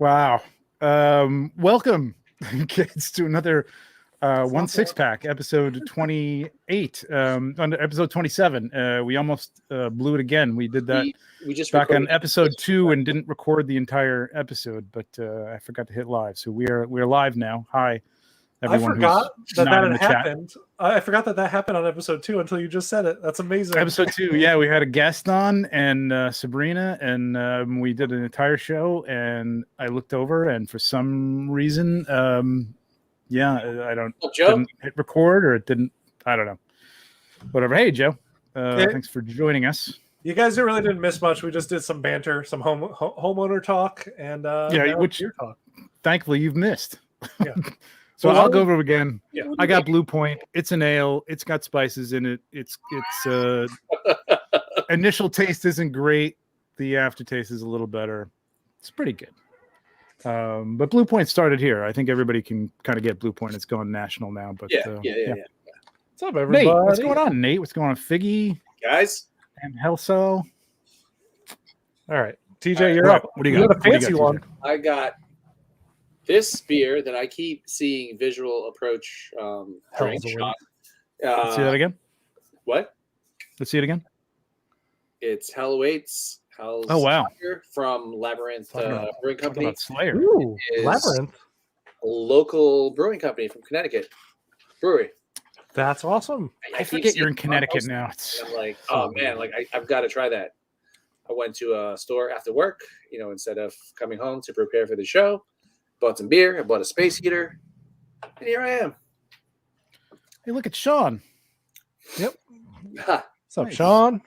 Wow. Welcome, kids, to another one six pack, episode 28. On episode 27. We almost blew it again. We did that we just back on episode 2 and didn't record the entire episode, but I forgot to hit live. So we're live now. Hi, everyone. I forgot that had happened. I forgot that happened on episode 2 until you just said it. That's amazing. Episode 2, yeah, we had a guest on and Sabrina, and we did an entire show. And I looked over, and for some reason, I didn't hit record, or it didn't. I don't know. Whatever. Hey, Joe. Thanks for joining us. You guys really didn't miss much. We just did some banter, some homeowner talk, and which beer talk. Thankfully you've missed. Yeah. So I'll go over it again. Yeah. I got Blue Point. It's an ale. It's got spices in it. It's initial taste isn't great. The aftertaste is a little better. It's pretty good. But Blue Point started here. I think everybody can kind of get Blue Point. It's going national now. But yeah. What's up, everybody? Nate, what's going on, Nate? What's going on, Figgy? Guys? And Helso. All right. TJ, you're up. What do you got? A fancy one. I got this beer that I keep seeing visual approach drink. Let's see that again. What? Let's see it again. It's Hell Awaits. Oh, wow. Slayer from Labyrinth Brewing Company. Slayer. Ooh, Labyrinth. A local brewing company from Connecticut. Brewery. That's awesome. I forget you're in Connecticut now. I'm like, oh man, I've got to try that. I went to a store after work, instead of coming home to prepare for the show. Bought some beer. I bought a space heater. And here I am. Hey, look at Sean. Yep. Ha. What's up, Sean?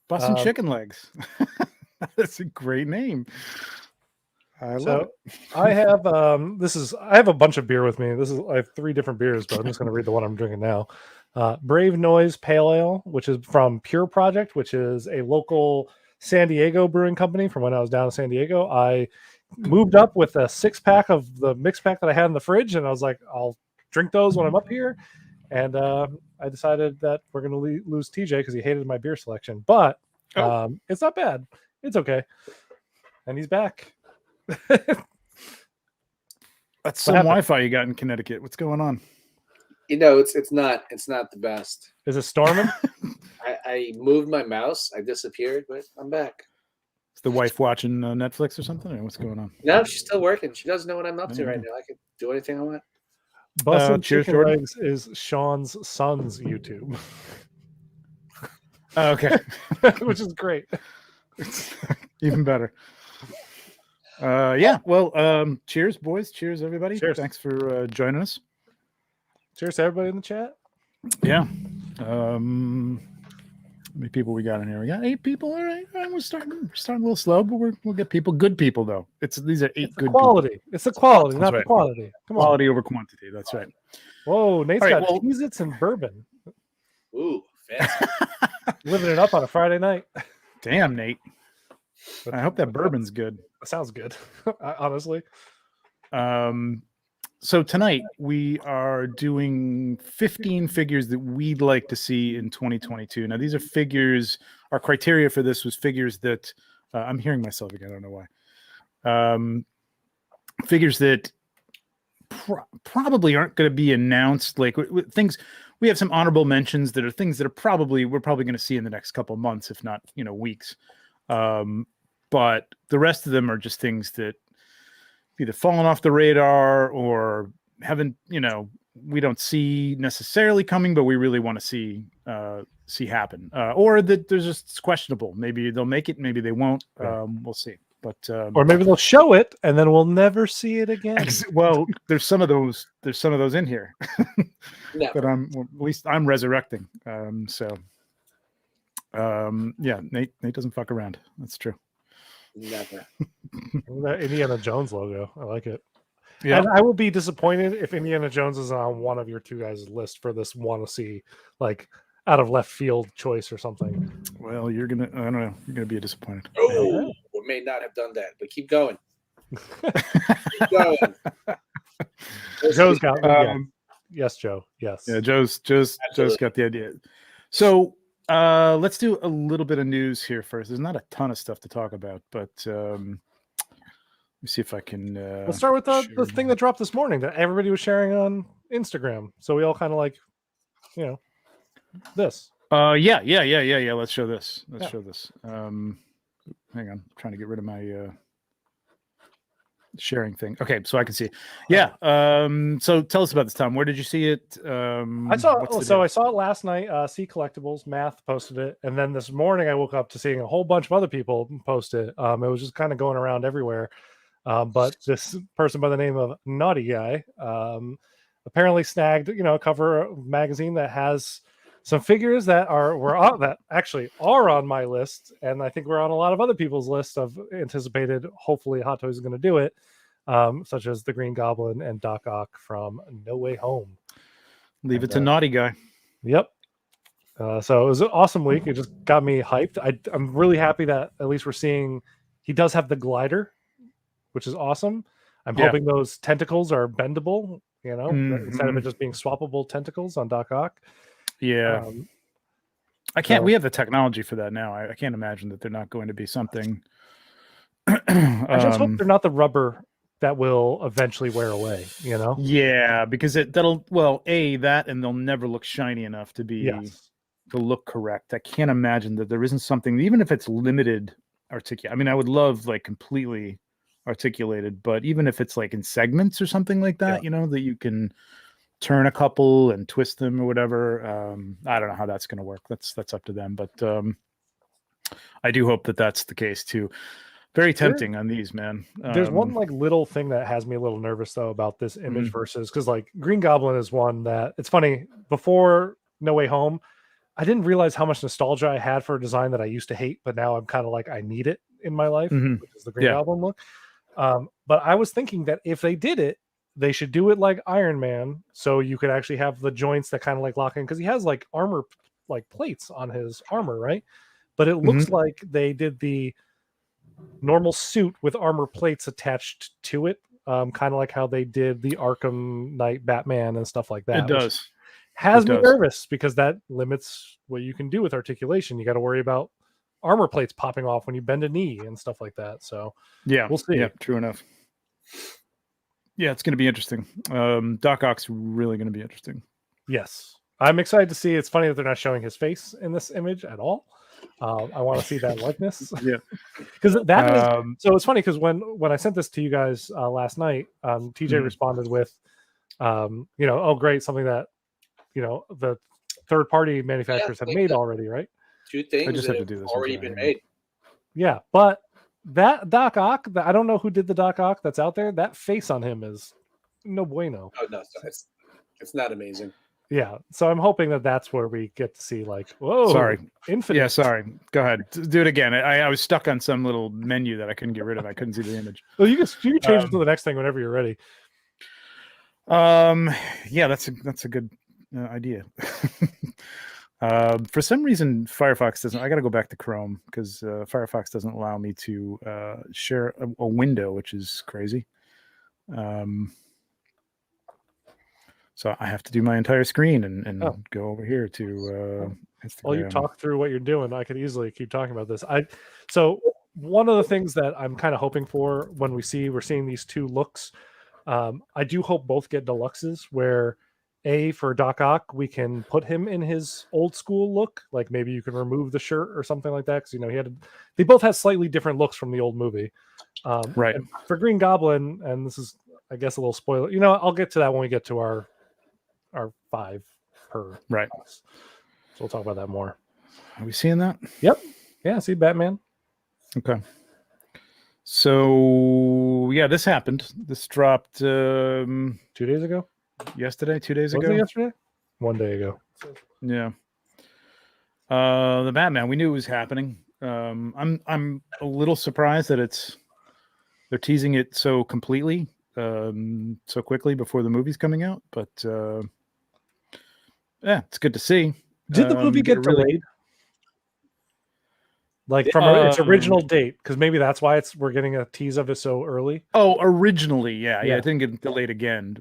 Busting chicken legs. That's a great name. I love it. I have I have a bunch of beer with me. I have 3 different beers, but I'm just going to read the one I'm drinking now. Brave Noise Pale Ale, which is from Pure Project, which is a local San Diego brewing company. From when I was down in San Diego, I moved up with a 6-pack of the mix pack that I had in the fridge, and I was like, I'll drink those when I'm up here. And I decided that we're going to lose TJ because he hated my beer selection, but it's not bad. It's okay. And he's back. That's some Wi-Fi you got in Connecticut. What's going on? It's not the best. Is it storming? I moved my mouse. I disappeared, but I'm back. Is the wife watching Netflix or something? Or what's going on? No, she's still working. She doesn't know what I'm up to right now. I can do anything I want. Bustin' Chicken Legs is Sean's son's YouTube. Okay. Which is great. Even better. Cheers, boys. Cheers, everybody. Cheers. Thanks for joining us. Cheers to everybody in the chat. Yeah. How many people we got in here? We got 8 people. All right. We're starting a little slow, but we'll get people. Good people, though. These are 8 good quality. People. It's the quality, That's not right. the quality. Come on. Quality over quantity. That's right. Whoa, Nate's All right, got Cheez-Its and bourbon. Ooh, fancy. Living it up on a Friday night. Damn, Nate. I hope that bourbon's good. That sounds good, honestly. So tonight we are doing 15 figures that we'd like to see in 2022. Now, these are figures. Our criteria for this was figures that I'm hearing myself again. I don't know why. Figures that probably aren't going to be announced. Like things, we have some honorable mentions that are things that we're probably going to see in the next couple of months, if not weeks. But the rest of them are just things that either fallen off the radar or haven't, we don't see necessarily coming, but we really want to see happen. Or that there's just questionable. Maybe they'll make it, maybe they won't. We'll see. But or maybe they'll show it and then we'll never see it again. Well, there's some of those in here that at least I'm resurrecting. Nate doesn't fuck around. That's true. Never. That Indiana Jones logo. I like it. Yeah. And I will be disappointed if Indiana Jones is on one of your 2 guys' list for this want to see, like, out of left field choice or something. Well, I don't know. You're gonna be disappointed. Oh, we may not have done that, but keep going. Keep going. Joe's got yes, Joe. Yes. Yeah, Joe's got the idea. So let's do a little bit of news here first. There's not a ton of stuff to talk about, but me see if I can. Let's start with the share thing that dropped this morning that everybody was sharing on Instagram. So we all kind of like, this. Yeah. Let's show this. Let's Yeah. show this. Hang on, I'm trying to get rid of my sharing thing. Okay, so I can see it. Yeah. So tell us about this, Tom. Where did you see it? I saw it last night. C Collectibles, Math posted it, and then this morning I woke up to seeing a whole bunch of other people post it. It was just kind of going around everywhere. But this person by the name of Naughty Guy apparently snagged, a cover of a magazine that has some figures that actually are on my list, and I think we're on a lot of other people's list of anticipated. Hopefully, Hot Toys is going to do it, such as the Green Goblin and Doc Ock from No Way Home. Leave it to Naughty Guy. Yep. So it was an awesome week. It just got me hyped. I'm really happy that at least we're seeing he does have the glider, which is awesome. I'm hoping those tentacles are bendable, instead of it just being swappable tentacles on Doc Ock. Yeah. I can't. We have the technology for that now. I can't imagine that they're not going to be something. I just hope they're not the rubber that will eventually wear away. Yeah, because that'll that, and they'll never look shiny enough to be to look correct. I can't imagine that there isn't something, even if it's limited articulate. I mean, I would love like completely articulated, but even if it's like in segments or something like that, that you can turn a couple and twist them or whatever. I don't know how that's going to work. That's up to them, but I do hope that that's the case too. Very tempting on these, man. There's one like little thing that has me a little nervous though about this image versus, because like Green Goblin is one that it's funny. Before No Way Home, I didn't realize how much nostalgia I had for a design that I used to hate, but now I'm kind of like I need it in my life, which is the Green Goblin look. But I was thinking that if they did it, they should do it like Iron Man, so you could actually have the joints that kind of like lock in, because he has like armor, like plates on his armor, right? But it looks like they did the normal suit with armor plates attached to it, kind of like how they did the Arkham Knight Batman and stuff like that. It does. Has me nervous because that limits what you can do with articulation. You got to worry about armor plates popping off when you bend a knee and stuff like that. So we'll see. Yeah, true enough. Yeah, it's going to be interesting. Doc Ock's really going to be interesting. Yes. I'm excited to see. It's funny that they're not showing his face in this image at all. I want to see that likeness. Yeah. Because that is, so it's funny because when I sent this to you guys last night, TJ responded with, oh, great, something that, the third-party manufacturers have made already, right? Two things I just that have to do this already been made. Yeah, but that Doc Ock, I don't know who did the Doc Ock that's out there. That face on him is no bueno. Oh no, it's not amazing. Yeah, so I'm hoping that that's where we get to see like, whoa, sorry, infinite. Yeah, sorry. Go ahead, do it again. I was stuck on some little menu that I couldn't get rid of. I couldn't see the image. Well, you can change it to the next thing whenever you're ready. Yeah, that's a good idea. For some reason, Firefox doesn't. I got to go back to Chrome because Firefox doesn't allow me to share a window, which is crazy. So I have to do my entire screen and go over here to Instagram. While you talk through what you're doing, I could easily keep talking about this. So one of the things that I'm kind of hoping for when we're seeing these two looks, I do hope both get deluxes where for Doc Ock, we can put him in his old school look. Like maybe you can remove the shirt or something like that. Because, they both have slightly different looks from the old movie. Right. For Green Goblin, and this is, I guess, a little spoiler. I'll get to that when we get to our 5 per. Right. House. So we'll talk about that more. Are we seeing that? Yep. Yeah. See Batman. Okay. So yeah, this happened. This dropped 2 days ago. Yesterday, 2 days Was ago. it yesterday? 1 day ago. Yeah. The Batman. We knew it was happening. I'm a little surprised that they're teasing it so completely, so quickly before the movie's coming out. But yeah, it's good to see. Did the movie get delayed? Like from its original date, because maybe that's why we're getting a tease of it so early. Oh, originally, yeah, it didn't get delayed again.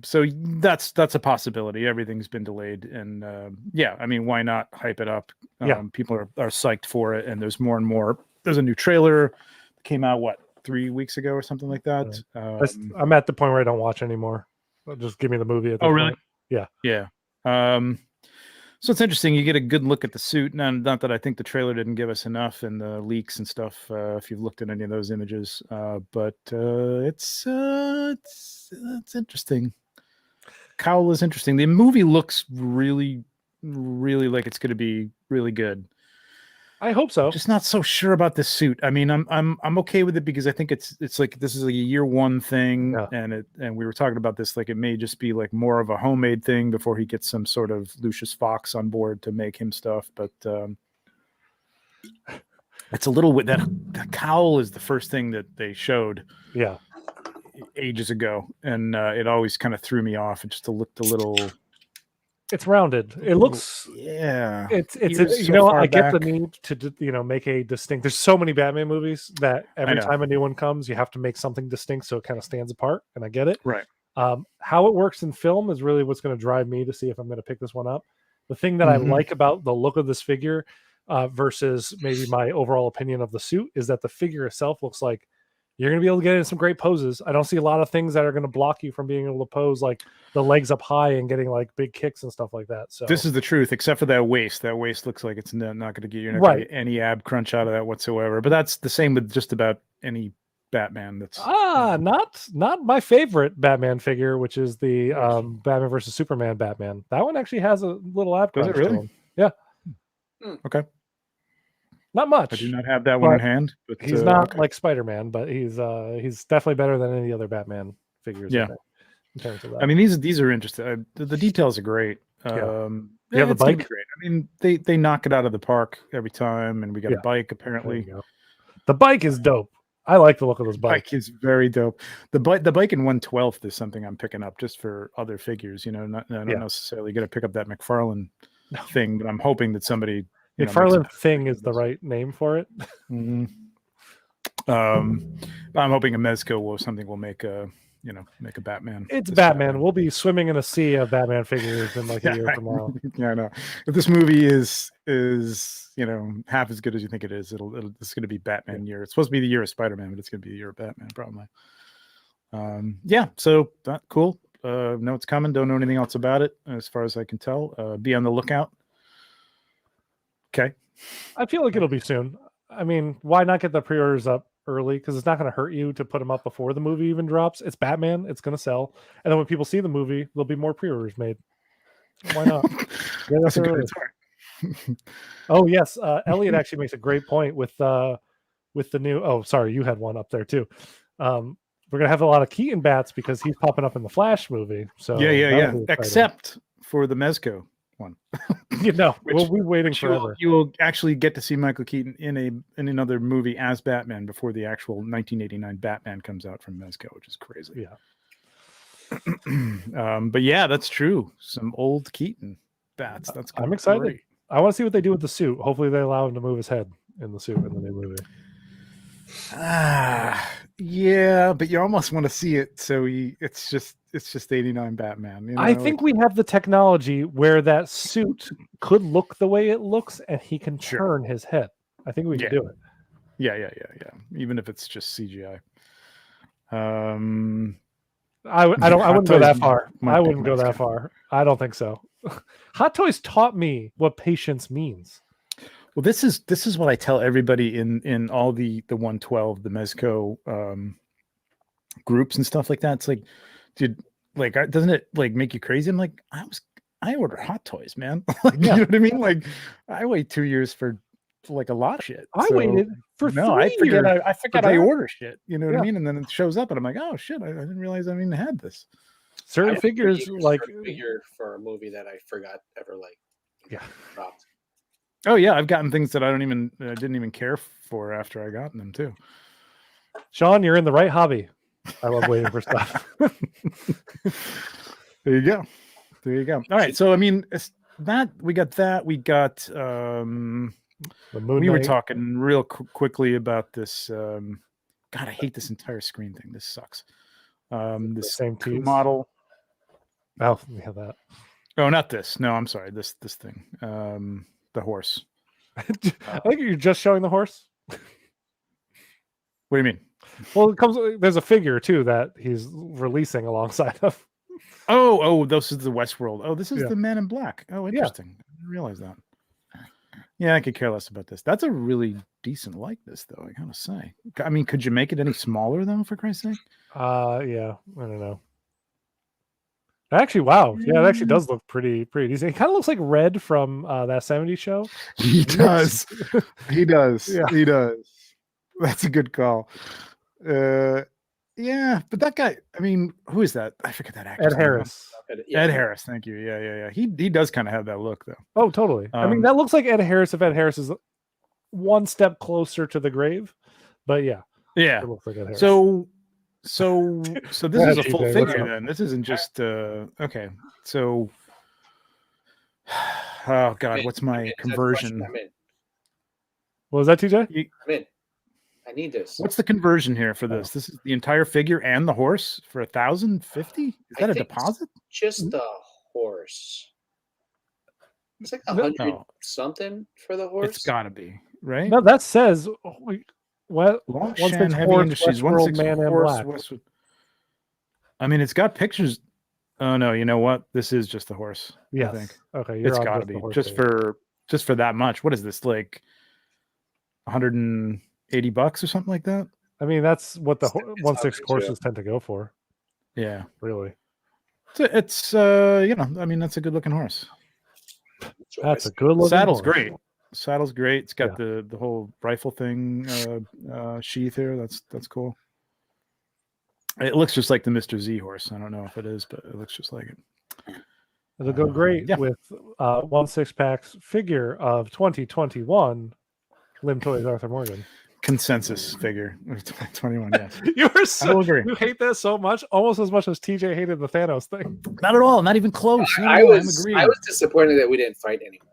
So that's a possibility. Everything's been delayed, and yeah, I mean, why not hype it up? People are psyched for it, and there's more and more. There's a new trailer that came out 3 weeks ago or something like that. I'm at the point where I don't watch anymore. Just give me the movie. At this really? point. Yeah. Yeah. So it's interesting. You get a good look at the suit. Not that I think the trailer didn't give us enough in the leaks and stuff. If you've looked at any of those images, but it's interesting. Cowl is interesting. The movie looks really, really like it's going to be really good. I hope so. Just not so sure about this suit. I mean, I'm okay with it because I think it's like this is like a year one thing, and we were talking about this, like it may just be like more of a homemade thing before he gets some sort of Lucius Fox on board to make him stuff. But it's a little that cowl is the first thing that they showed, ages ago, and it always kind of threw me off. It just looked a little. It's rounded. It looks. Yeah. It's I get the need to make a distinct. There's so many Batman movies that every time a new one comes, you have to make something distinct so it kind of stands apart. And I get it. Right. How it works in film is really what's going to drive me to see if I'm going to pick this one up. The thing that I like about the look of this figure versus maybe my overall opinion of the suit is that the figure itself looks like you're going to be able to get in some great poses. I don't see a lot of things that are going to block you from being able to pose like the legs up high and getting like big kicks and stuff like that. So this is the truth, except for that waist. That waist looks like it's not going to get you going to get any ab crunch out of that whatsoever. But that's the same with just about any Batman. That's not my favorite Batman figure, which is the Batman versus Superman Batman. That one actually has a little ab crunch. Does it really? To him. Yeah. Okay. Not much. I do not have that one in hand, but he's not like Spider-Man, but he's definitely better than any other Batman figures. Yeah. In terms of that. I mean, these are interesting. The details are great. You have the bike. Great. I mean, they knock it out of the park every time, and we got a bike apparently. The bike is dope. I like the look of this bike. Bike is very dope. The bike in 1/12 is something I'm picking up just for other figures. I don't necessarily going to pick up that McFarlane thing, but I'm hoping that somebody. McFarlane thing is the right name for it. Mm-hmm. I'm hoping a Mezco will make a Batman. It's Batman. We'll be swimming in a sea of Batman figures in like a year from now. Yeah, I know. If this movie is half as good as you think it is, it's going to be Batman year. It's supposed to be the year of Spider-Man, but it's going to be the year of Batman probably. So that cool. Know it's coming. Don't know anything else about it as far as I can tell. Be on the lookout. Okay. I feel like it'll be soon. I mean, why not get the pre-orders up early? Because it's not going to hurt you to put them up before the movie even drops. It's Batman. It's going to sell. And then when people see the movie, there'll be more pre-orders made. Why not? That's a good start. Oh, yes. Elliot actually makes a great point with the new... Oh, sorry. You had one up there, too. We're going to have a lot of Keaton bats because he's popping up in the Flash movie. So yeah. Except for the Mezco one. We'll be waiting forever. You will actually get to see Michael Keaton in another movie as Batman before the actual 1989 Batman comes out from Mezco, which is crazy. But yeah, that's true. Some old Keaton bats. I'm excited. Great. I want to see what they do with the suit. Hopefully they allow him to move his head in the suit in the new movie. Yeah, but you almost want to see it. So it's just 89 Batman. I think we have the technology where that suit could look the way it looks, and he can turn his head. I think we can do it. Yeah. Even if it's just CGI. I wouldn't go that far. I wouldn't go that far. I don't think so. Hot Toys taught me what patience means. Well, this is what I tell everybody in all the 112, the Mezco groups and stuff like that. It's like, dude, like, doesn't it like make you crazy? I'm like, I order Hot Toys, man. Like, you know what I mean? Like, I wait 2 years for like a lot of shit. I waited for 3 years. I forget I order shit. You know what I mean? And then it shows up, and I'm like, oh shit, I didn't realize I even had this. Certain figures like figure for a movie that I forgot ever dropped. Oh yeah, I've gotten things that I didn't even care for after I gotten them too. Sean, you're in the right hobby. I love waiting for stuff. There you go. All right, so I mean, we got the Moon we were talking real quickly about this. God, I hate this entire screen thing. This sucks. This same model. Oh, we have that. Oh, not this. No, I'm sorry. This thing. The horse. I think you're just showing the horse. What do you mean? Well, it comes. There's a figure too that he's releasing alongside of. Oh, this is the Westworld. Oh, this is Yeah. the Man in Black. Oh, Yeah. interesting. I didn't realize that. Yeah, I could care less about this. That's a really decent likeness, though, I gotta say. I mean, could you make it any smaller, though, for Christ's sake? Yeah, I don't know. Actually, wow. Yeah, it actually does look pretty decent. It kind of looks like Red from that 70s show. He does. He does. Yeah. He does. That's a good call. Yeah, but that guy, I mean, who is that? I forget that actor. Ed Harris. Yeah. Ed Harris, thank you. Yeah. He does kind of have that look, though. Oh, totally. I mean, that looks like Ed Harris if Ed Harris is one step closer to the grave. But yeah. Yeah. It looks like Ed Harris. So this is a full TJ, what's figure up? then. This isn't just okay. So oh god, what's my conversion? I'm in. What was that, TJ? I'm in. I need this. What's the conversion here for this? This is the entire figure and the horse for 1,050? Is that a think deposit? Just the horse. It's like 100 something for the horse. It's gotta be, right? No, that says what? Longshan Heavy horse, Industries, Westworld, 16 Man in horse, Black. Westwood. I mean, it's got pictures. Oh no, you know what? This is just the horse. Yes. I think Okay. it's got to be just for that much. What is this, like $180 or something like that? I mean, that's what the It's 1/6 ugly, courses tend to go for. Yeah, Really. it's I mean, that's a good looking horse. That's a good looking Saddle's horse. great. Saddle's great. It's got the whole rifle thing sheath here. That's cool. It looks just like the Mr. Z horse. I don't know if it is, but it looks just like it. It'll go great yeah. with 1/6 packs figure of 2021 Lim Toys Arthur Morgan. Consensus figure 21. Yes, You were I will agree. you hate that so much, almost as much as TJ hated the Thanos thing. Not at all. Not even close. I was disappointed that we didn't fight anymore.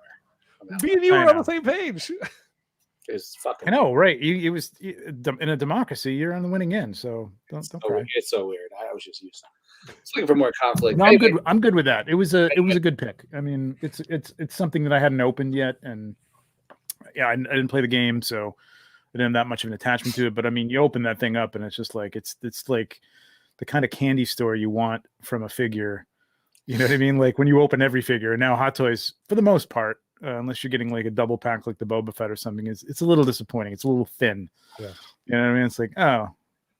Me and you I were on know. the same page. It's fucking. I know, right? It was in a democracy. You're on the winning end, so don't cry. It's so weird. I was just used to. It's looking for more conflict. No, I'm good. I'm good with that. It was a good pick. I mean, it's something that I hadn't opened yet, and yeah, I didn't play the game, so I didn't have that much of an attachment to it. But I mean, you open that thing up, and it's just like it's like the kind of candy store you want from a figure. You know what I mean? Like when you open every figure, and now Hot Toys, for the most part, unless you're getting like a double pack like the Boba Fett or something, it's a little disappointing. It's a little thin. Yeah. You know what I mean? It's like, oh.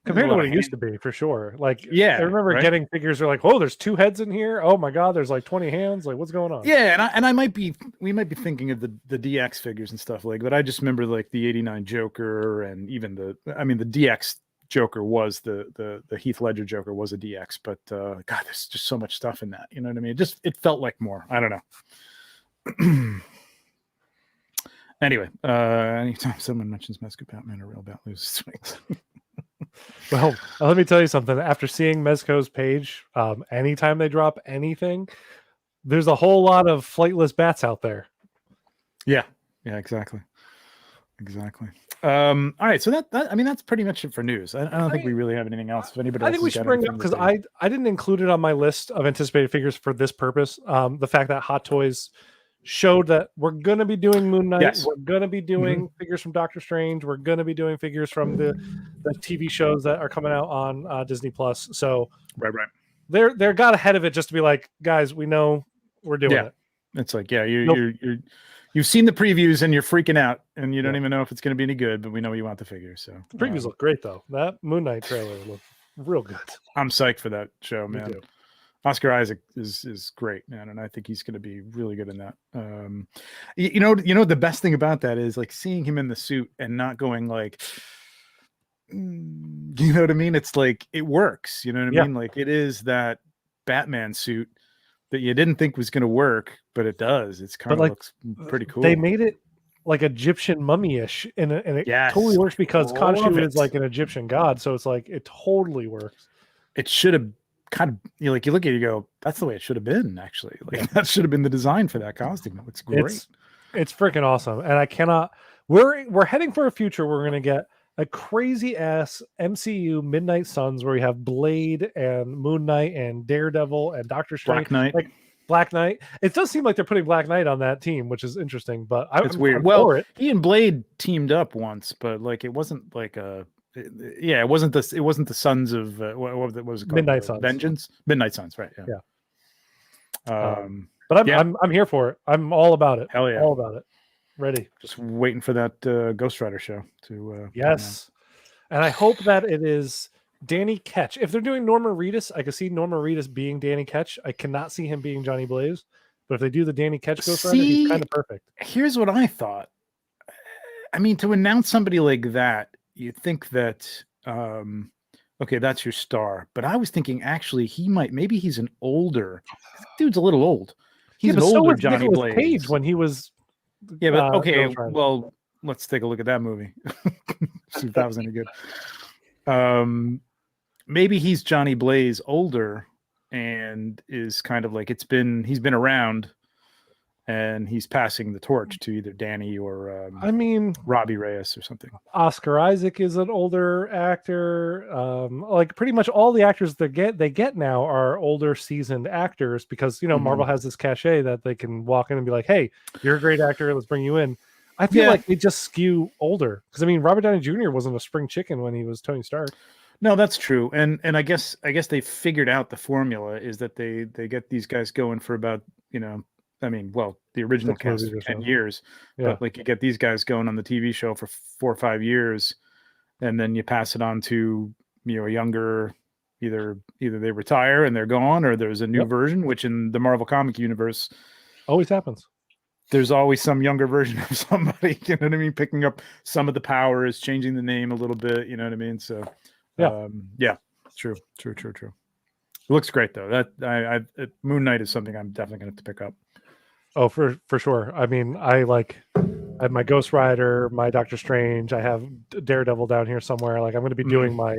Compared to what it used to be, for sure. Like, Yeah, I remember right? getting figures. Are like, oh, there's 2 heads in here. Oh my god, there's like 20 hands. Like, what's going on? Yeah, and we might be thinking of the DX figures and stuff like, but I just remember like the '89 Joker and even the DX Joker was the Heath Ledger Joker was a DX, but God, there's just so much stuff in that. You know what I mean? It felt like more. I don't know. Anyway, anytime someone mentions Mezco Batman or Real Bat loses swings. Well, let me tell you something. After seeing Mezco's page, anytime they drop anything, there's a whole lot of flightless bats out there. Yeah, exactly. All right, so that I mean that's pretty much it for news. I don't think we really have anything else. If anybody, I think we should bring it up because I didn't include it on my list of anticipated figures for this purpose. The fact that Hot Toys showed that we're going to be doing Moon Knight, Yes. we're going to be doing figures from Doctor Strange, we're going to be doing figures from the TV shows that are coming out on Disney Plus. So right. They're got ahead of it just to be like, guys, we know we're doing it. It's like, you've seen the previews and you're freaking out and you don't even know if it's going to be any good, but we know you want the figure. So The previews look great though. That Moon Knight trailer looked real good. I'm psyched for that show, Me man. too. Oscar Isaac is great, man, and I think he's going to be really good in that. You know the best thing about that is like seeing him in the suit and not going like, you know what I mean? It's like it works. You know what I mean? Like it is that Batman suit that you didn't think was going to work, but it does. It's kind of like, looks pretty cool. They made it like Egyptian mummy-ish, and it Yes. totally works because Love Khonshu it. is like an Egyptian god, so it's like it totally works. It should have kind of you look at it, you go, that's the way it should have been. Actually, like that should have been the design for that costume. It looks great. It's freaking awesome, and I cannot. We're heading for a future where we're gonna get a crazy ass MCU Midnight Suns where we have Blade and Moon Knight and Daredevil and Doctor Strange. Black Knight. Like Black Knight. It does seem like they're putting Black Knight on that team, which is interesting. But It's weird. I'm Well, for it. he and Blade teamed up once, but like it wasn't like a Yeah, it wasn't the Sons of what was it called? Midnight Suns. Vengeance. Midnight Suns, right? Yeah. But yeah. I'm here for it. I'm all about it. Hell yeah. All about it. Ready. Just waiting for that Ghost Rider show to. Yes, and I hope that it is Danny Ketch. If they're doing Norman Reedus, I can see Norman Reedus being Danny Ketch. I cannot see him being Johnny Blaze. But if they do the Danny Ketch Ghost Rider, he's kind of perfect. Here's what I thought. I mean, to announce somebody like that, you think that okay, that's your star. But I was thinking actually maybe he's an older dude's a little old. He's an older Johnny Blaze. Page when he was. Yeah, but okay. Well, let's take a look at that movie. See if that was any good. Maybe he's Johnny Blaze older and is kind of like he's been around and he's passing the torch to either Danny or Robbie Reyes or something. Oscar Isaac is an older actor. Like pretty much all the actors they get now are older seasoned actors because Marvel has this cachet that they can walk in and be like, hey, you're a great actor, let's bring you in. I feel like they just skew older because Robert Downey Jr. wasn't a spring chicken when he was Tony Stark. No, that's true. And I guess they figured out the formula is that they get these guys going for about, the original cast for 10 years, but like you get these guys going on the TV show for 4 or 5 years, and then you pass it on to, a younger, either they retire and they're gone or there's a new version, which in the Marvel comic universe always happens. There's always some younger version of somebody, picking up some of the powers, changing the name a little bit, So true. It looks great though. That Moon Knight is something I'm definitely going to pick up. Oh, for sure. I have my Ghost Rider, my Doctor Strange. I have Daredevil down here somewhere. Like I'm going to be doing my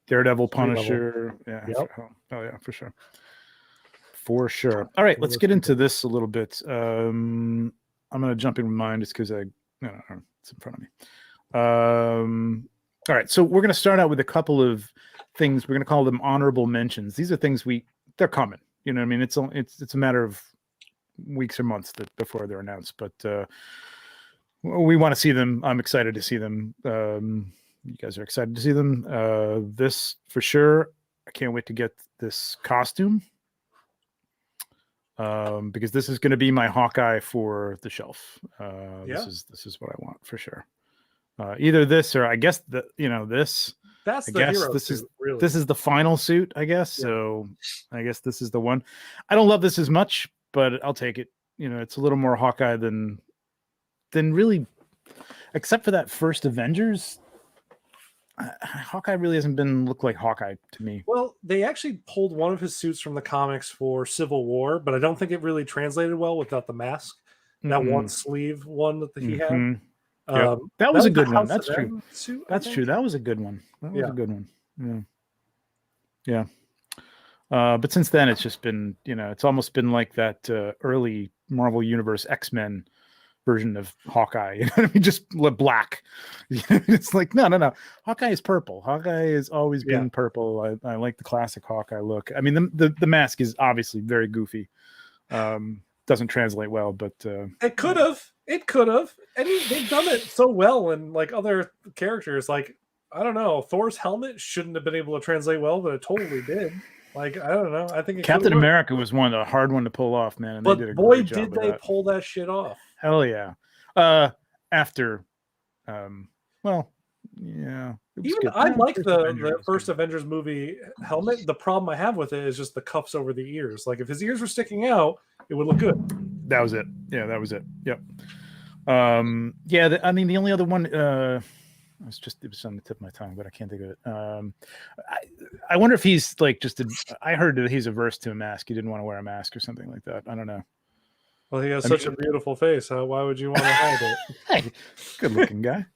Daredevil, Punisher. For sure. For sure. All right, let's get into this a little bit. I'm going to jump in with mine just because it's in front of me. All right, so we're going to start out with a couple of things. We're going to call them honorable mentions. These are things they're coming. It's a matter of weeks or months before they're announced, but we want to see them. I'm excited to see them. You guys are excited to see them. This for sure. I can't wait to get this costume because this is going to be my Hawkeye for the shelf. This is what I want for sure. Either this or I guess this. That's the hero suit, really. This is the final suit, I guess. Yeah. So I guess this is the one. I don't love this as much, but I'll take it. It's a little more Hawkeye than really, except for that first Avengers. Hawkeye really hasn't looked like Hawkeye to me. Well, they actually pulled one of his suits from the comics for Civil War, but I don't think it really translated well without the mask. That one sleeve one that he had. Yep. That was a good one. That's true. That's true. That was a good one. That was a good one. Yeah. But since then, it's just been, it's almost been like that early Marvel Universe X-Men version of Hawkeye. Just black. It's like, no. Hawkeye is purple. Hawkeye has always been purple. I like the classic Hawkeye look. The mask is obviously very goofy. Doesn't translate well, but it could have. And they've done it so well in like other characters. Like, I don't know, Thor's helmet shouldn't have been able to translate well, but it totally did. Like, I don't know. I think Captain America was a hard one to pull off, man. And but they did a boy, great job did they pull that shit off. Hell yeah. After, well, yeah. Even I like the first Avengers movie helmet. The problem I have with it is just the cuffs over the ears. Like, if his ears were sticking out, it would look good. That was it. Yeah, that was it. Yep. The only other one, it was on the tip of my tongue, but I can't think of it. I wonder if he's like I heard that he's averse to a mask. He didn't want to wear a mask or something like that. I don't know. Well, he has such a beautiful face. Why would you want to hide it? Hey, good looking guy.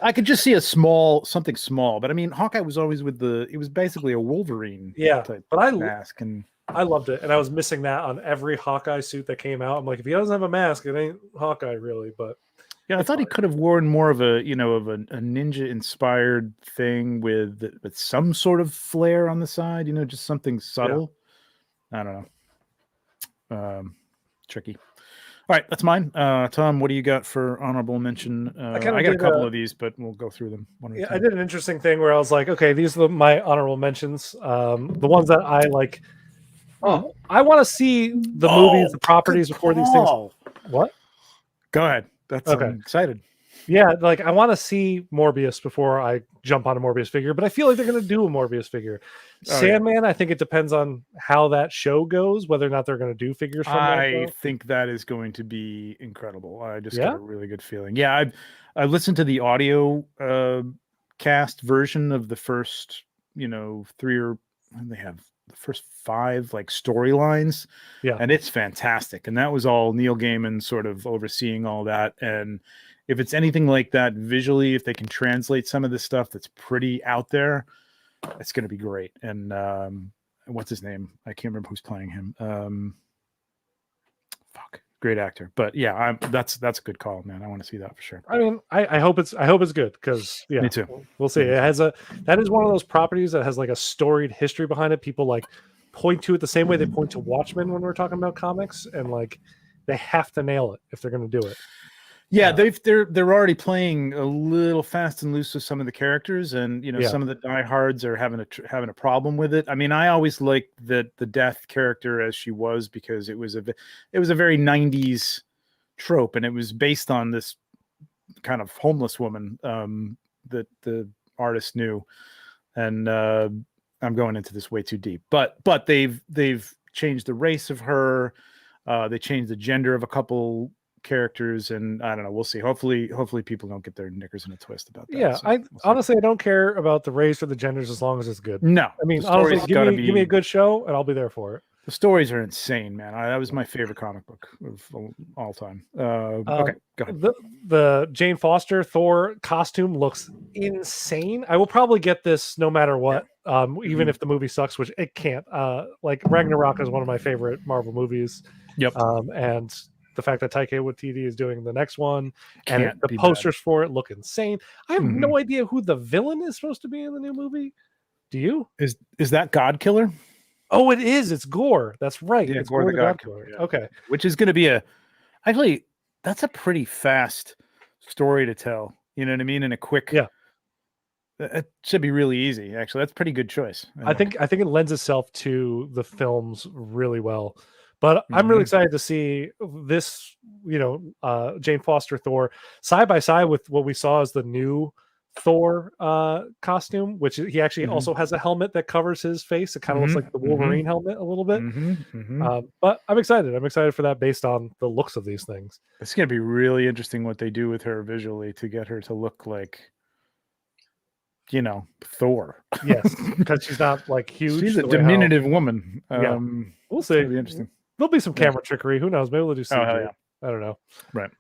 I could just see something small, but Hawkeye was always it was basically a Wolverine type mask. And I loved it, and I was missing that on every Hawkeye suit that came out. I'm like, if he doesn't have a mask, it ain't Hawkeye really. But yeah, I thought he could have worn more of a ninja inspired thing with some sort of flair on the side. Just something subtle. Yeah. I don't know. Tricky. right, that's mine. Tom, what do you got for honorable mention? I got a couple of these, but we'll go through them one at a time. I did an interesting thing where I was like, okay, these are my honorable mentions. The ones that I like. Oh, I want to see the movies, the properties before these things. What? Go ahead. That's okay. I'm excited. Yeah, like I want to see Morbius before I jump on a Morbius figure, but I feel like they're going to do a Morbius figure. Sandman, I think it depends on how that show goes, whether or not they're going to do figures from that show. I think that is going to be incredible. I just got a really good feeling. Yeah, I listened to the audio cast version of the first, they have the first 5 like storylines. Yeah. And it's fantastic. And that was all Neil Gaiman sort of overseeing all that. And if it's anything like that visually, if they can translate some of this stuff that's pretty out there, it's going to be great. And what's his name? I can't remember who's playing him. Great actor. But yeah, that's a good call, man. I want to see that for sure. I mean, I hope it's good because me too. We'll see. It has that is one of those properties that has like a storied history behind it. People like point to it the same way they point to Watchmen when we're talking about comics, and like they have to nail it if they're going to do it. Yeah, they're already playing a little fast and loose with some of the characters, and some of the diehards are having a problem with it. I mean, I always liked the Death character as she was because it was a very 90s trope, and it was based on this kind of homeless woman that the artist knew. And I'm going into this way too deep, but they've changed the race of her. They changed the gender of a couple characters, and I don't know, we'll see. Hopefully people don't get their knickers in a twist about that. Yeah, honestly I don't care about the race or the genders as long as it's good. No, I mean, honestly, give me a good show and I'll be there for it. The stories are insane, man. That was my favorite comic book of all time. Okay, go ahead. The Jane Foster Thor costume looks insane. I will probably get this no matter what, even if the movie sucks, which it can't. Like Ragnarok is one of my favorite Marvel movies. Yep. And the fact that Taika Waititi is doing the next one and the posters for it look insane. I have no idea who the villain is supposed to be in the new movie. Do you? Is that God Killer? Oh, it is. It's Gore. That's right. Yeah, it's Gore the God Killer. Yeah. Okay. Which is going to be actually, that's a pretty fast story to tell. You know what I mean? In a quick. Yeah. It should be really easy. Actually, that's a pretty good choice. I think it lends itself to the films really well. But I'm really excited to see this, Jane Foster Thor side by side with what we saw as the new Thor costume, which he actually also has a helmet that covers his face. It kind of looks like the Wolverine helmet a little bit. But I'm excited. I'm excited for that based on the looks of these things. It's going to be really interesting what they do with her visually to get her to look like, Thor. Yes, because she's not like huge. She's a diminutive woman. We'll see. It'll be interesting. There'll be some camera trickery. Who knows? Maybe we'll do CG. I don't know. Right.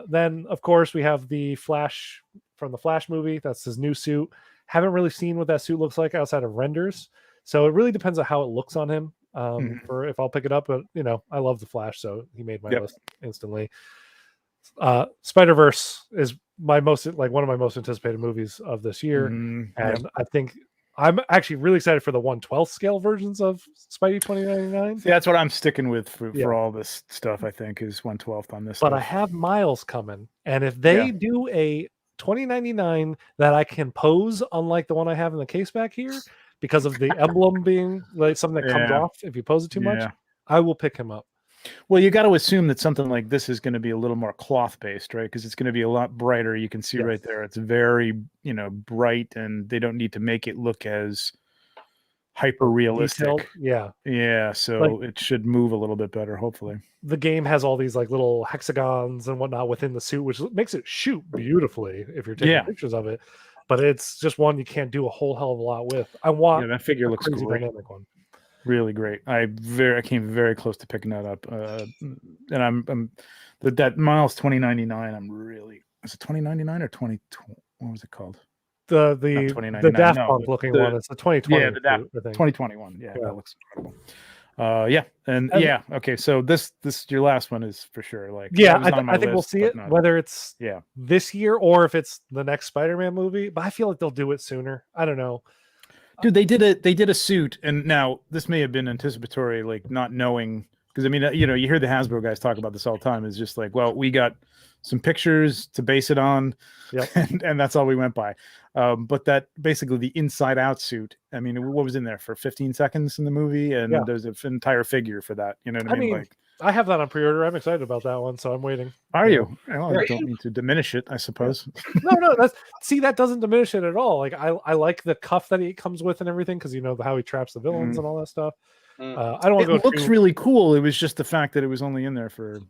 Then, of course, we have the Flash from the Flash movie. That's his new suit. Haven't really seen what that suit looks like outside of renders. So it really depends on how it looks on him for if I'll pick it up. But, I love the Flash, so he made my list instantly. Spider-Verse is one of my most anticipated movies of this year. And I think I'm actually really excited for the 1/12 scale versions of Spidey 2099. See, that's what I'm sticking with for all this stuff, I think, is 1/12 on this. But I have Miles coming. And if they do a 2099 that I can pose, unlike the one I have in the case back here, because of the emblem being like something that comes off if you pose it too much, I will pick him up. Well, you got to assume that something like this is going to be a little more cloth based, right? Because it's going to be a lot brighter. You can see right there. It's very, bright, and they don't need to make it look as hyper realistic. Yeah. So it should move a little bit better, hopefully. The game has all these like little hexagons and whatnot within the suit, which makes it shoot beautifully if you're taking pictures of it. But it's just one you can't do a whole hell of a lot with. I want that figure looks crazy great. Dynamic one. Really great. I came very close to picking that up, and I'm that Miles 2099. I'm really, is it 2099 or 2020? What was it called? The Daft Punk looking one. It's the 2020. Yeah, the 2021. Yeah, that looks incredible. Okay. So this your last one is for sure. Like, I think we'll see it whether it's this year or if it's the next Spider-Man movie. But I feel like they'll do it sooner. I don't know. Dude, they did a suit, and now this may have been anticipatory, like not knowing Because I mean, you know, you hear the Hasbro guys talk about this all the time. It's just like, well, we got some pictures to base it on, Yep. and that's all we went by. But that basically the inside out suit. I mean, what was in there for 15 seconds in the movie, and there's an entire figure for that. You know what I mean? Like, I have that on pre-order. I'm excited about that one, so I'm waiting. Are you? Well, I don't mean to diminish it, I suppose. No, that doesn't diminish it at all. Like I like the cuff that he comes with and everything, because you know how he traps the villains and all that stuff. I don't want to go. It looks really cool. It was just the fact that it was only in there for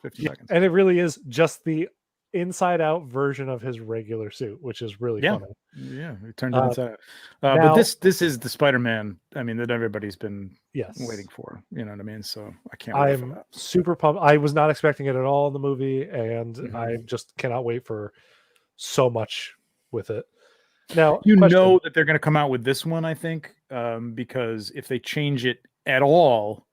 50 seconds, and it really is just the inside out version of his regular suit, which is really funny. Yeah, it turned it inside out. Now, but this is the Spider-Man. I mean, that everybody's been waiting for. You know what I mean? So I can't. I'm super pumped. I was not expecting it at all in the movie, and I just cannot wait for so much with it. Now, you know that they're going to come out with this one, I think, because if they change it at all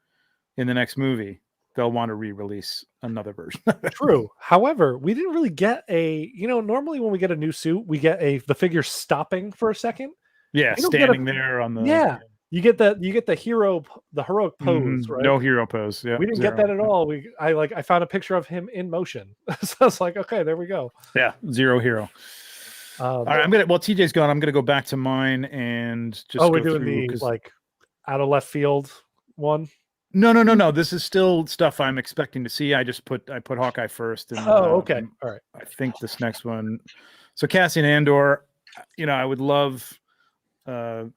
in the next movie, they'll want to re-release another version. True. However, we didn't really get normally when we get a new suit, we get the figure stopping for a second. Yeah, standing there on the you get the heroic pose, right? No hero pose. Yeah. We didn't get that at all. I found a picture of him in motion. So I was like, okay, there we go. Yeah, zero hero. All right, TJ's gone. I'm gonna go back to mine and just we're doing the out of left field one. No. This is still stuff I'm expecting to see. I put Hawkeye first. And, okay. All right. I think this next one. So Cassie and Andor, I would love, Rogue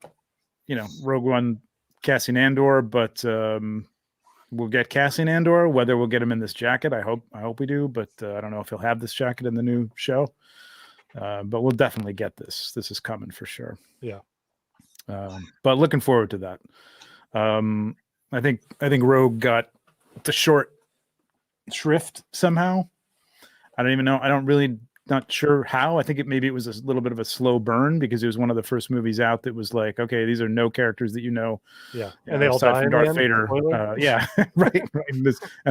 One, Cassie and Andor, but we'll get Cassie and Andor. Whether we'll get him in this jacket, I hope we do. But I don't know if he'll have this jacket in the new show. But we'll definitely get this. This is coming for sure. Yeah. But looking forward to that. I think Rogue got the short shrift somehow. I don't even know. Not sure how. I think maybe it was a little bit of a slow burn because it was one of the first movies out that was like, okay, these are no characters that you know. Yeah, and they all die from Darth Vader. Yeah, right. And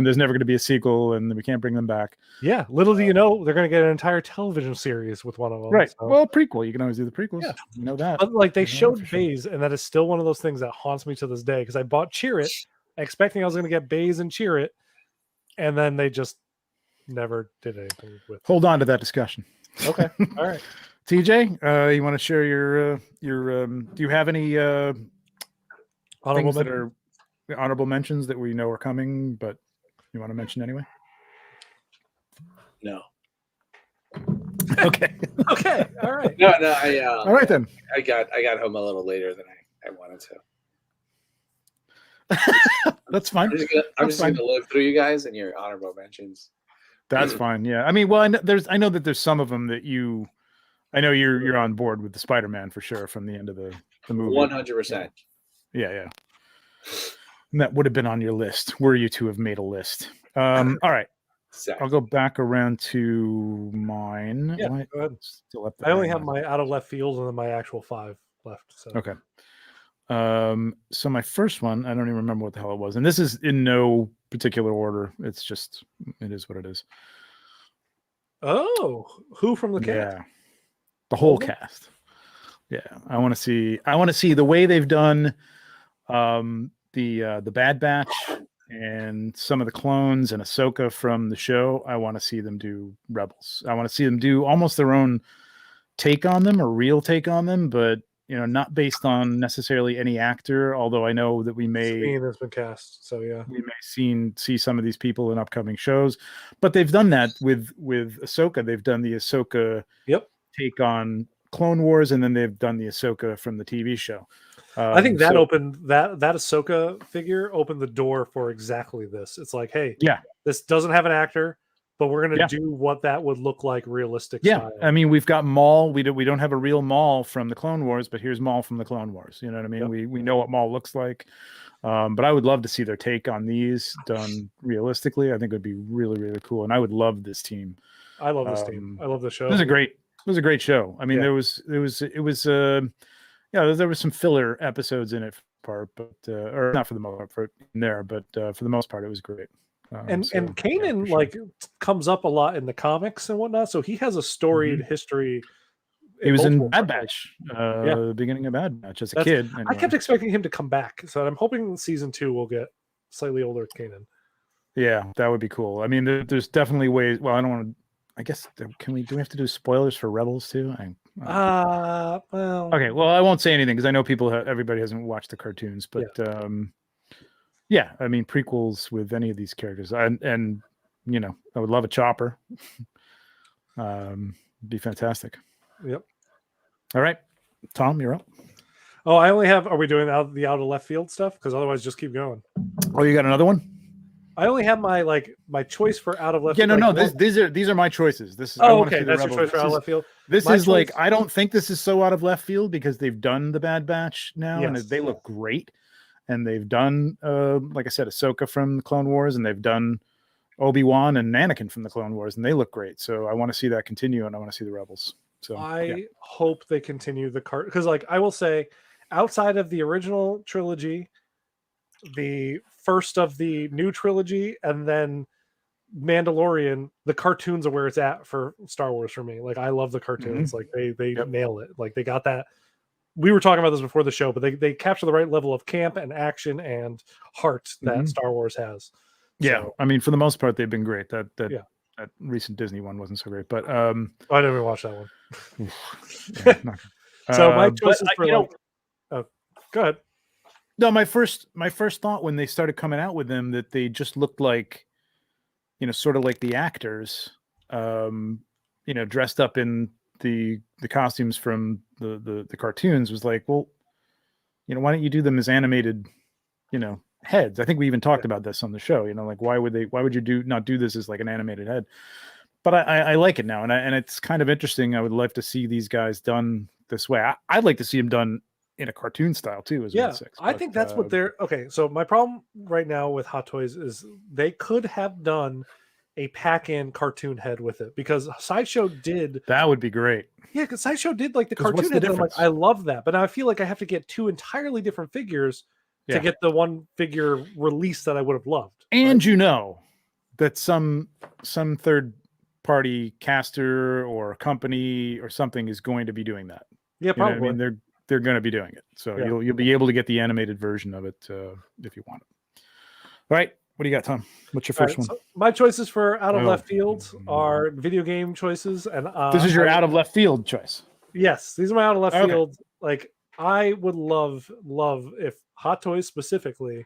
there's never going to be a sequel, and we can't bring them back. Yeah, little do you know, they're going to get an entire television series with one of them. Right. So. Well, prequel. You can always do the prequels. Yeah. You know that. But they showed Baze, and that is still one of those things that haunts me to this day because I bought Cheer It, expecting I was going to get Baze and Cheer It, and then they just never did anything with it. Hold on to that discussion. Okay. All right. TJ, you want to share your do you have any honorable mentions that we know are coming, but you want to mention anyway? No. Okay. Okay. All right. No. All right then. I got home a little later than I wanted to. That's fine. I'm just gonna look through you guys and your honorable mentions. That's fine. Yeah. I mean, well, I know that there's some of them that I know you're on board with the Spider-Man for sure from the end of the movie. 100%. Yeah. And that would have been on your list were you to have made a list. All right. Exactly. I'll go back around to mine. Yeah, go ahead. Still up there. I only have my out of left field and then my actual 5 left. So. Okay. So my first one, I don't even remember what the hell it was. And this is in no particular order. It is what it is. Oh, who from the cast? Yeah. The whole cast. Yeah. I want to see the way they've done the Bad Batch and some of the clones and Ahsoka from the show. I want to see them do Rebels. I want to see them do almost their own take on them, or real take on them, but not based on necessarily any actor, although I know that we may Sabine has been cast. So yeah, we may see some of these people in upcoming shows, but they've done that with Ahsoka. They've done the Ahsoka take on Clone Wars, and then they've done the Ahsoka from the TV show. I think that opened that Ahsoka figure opened the door for exactly this. It's like, hey, this doesn't have an actor, but we're going to do what that would look like realistic style. I mean, we've got Maul. We don't have a real Maul from the Clone Wars, but here's Maul from the Clone Wars. You know what I mean? Yep. We know what Maul looks like. But I would love to see their take on these done realistically. I think it would be really, really cool. And I would love this team. I love this team. I love the show. It was a great show. I mean, there was some filler episodes in it but or not for the most part but for the most part it was great. And Kanan comes up a lot in the comics and whatnot, so he has a storied history. He was in Bad Batch, the beginning of Bad Batch as a kid. Anyway. I kept expecting him to come back, so I'm hoping season 2 will get slightly older Kanan. Yeah, that would be cool. I mean, there's definitely ways. Well, I don't want to. I guess do we have to do spoilers for Rebels too? Well, okay. Well, I won't say anything because I know everybody hasn't watched the cartoons, but yeah, I mean prequels with any of these characters, and you know, I would love a Chopper. Be fantastic. Yep. All right, Tom, you're up. Oh, I only have. Are we doing the out of left field stuff? Because otherwise, just keep going. Oh, you got another one? I only have my choice for out of left. Yeah, field. no. These are my choices. This is. Oh, okay. That's your choice for out of left field. This is like I don't think this is so out of left field because they've done the Bad Batch now, and they look great. And they've done, like I said, Ahsoka from the Clone Wars, and they've done Obi-Wan and Anakin from the Clone Wars, and they look great. So I want to see that continue, and I want to see the Rebels. So I hope they continue the cart because, like, I will say, outside of the original trilogy, the first of the new trilogy, and then Mandalorian, the cartoons are where it's at for Star Wars for me. Like, I love the cartoons. Like, they nail it. Like, they got that. We were talking about this before the show, but they capture the right level of camp and action and heart that Star Wars has. Yeah, so, I mean, for the most part, they've been great. That recent Disney one wasn't so great, but I didn't even watch that one. So my choice is for go ahead. No, my first thought when they started coming out with them that they just looked like, you know, sort of like the actors, you know, dressed up in the costumes from the cartoons was like, well, you know, why don't you do them as animated, you know, heads? I think we even talked about this on the show, you know, like why would you not do this as like an animated head? But I like it now, and it's kind of interesting. I would love to see these guys done this way. I'd like to see them done in a cartoon style too, as well. I think that's what they're okay. So my problem right now with Hot Toys is they could have done a pack-in cartoon head with it because Sideshow did. That would be great. Yeah, because Sideshow did like the cartoon head. And I'm like, I love that, but now I feel like I have to get two entirely different figures to get the one figure release that I would have loved. And you know that some third party caster or company or something is going to be doing that. Yeah, probably. You know what I mean, they're going to be doing it. So you'll be able to get the animated version of it if you want it. All right. What do you got, Tom? What's your first one? So my choices for out of left field are video game choices, and this is your out of left field choice. Yes, these are my out of left field. Like I would love if Hot Toys specifically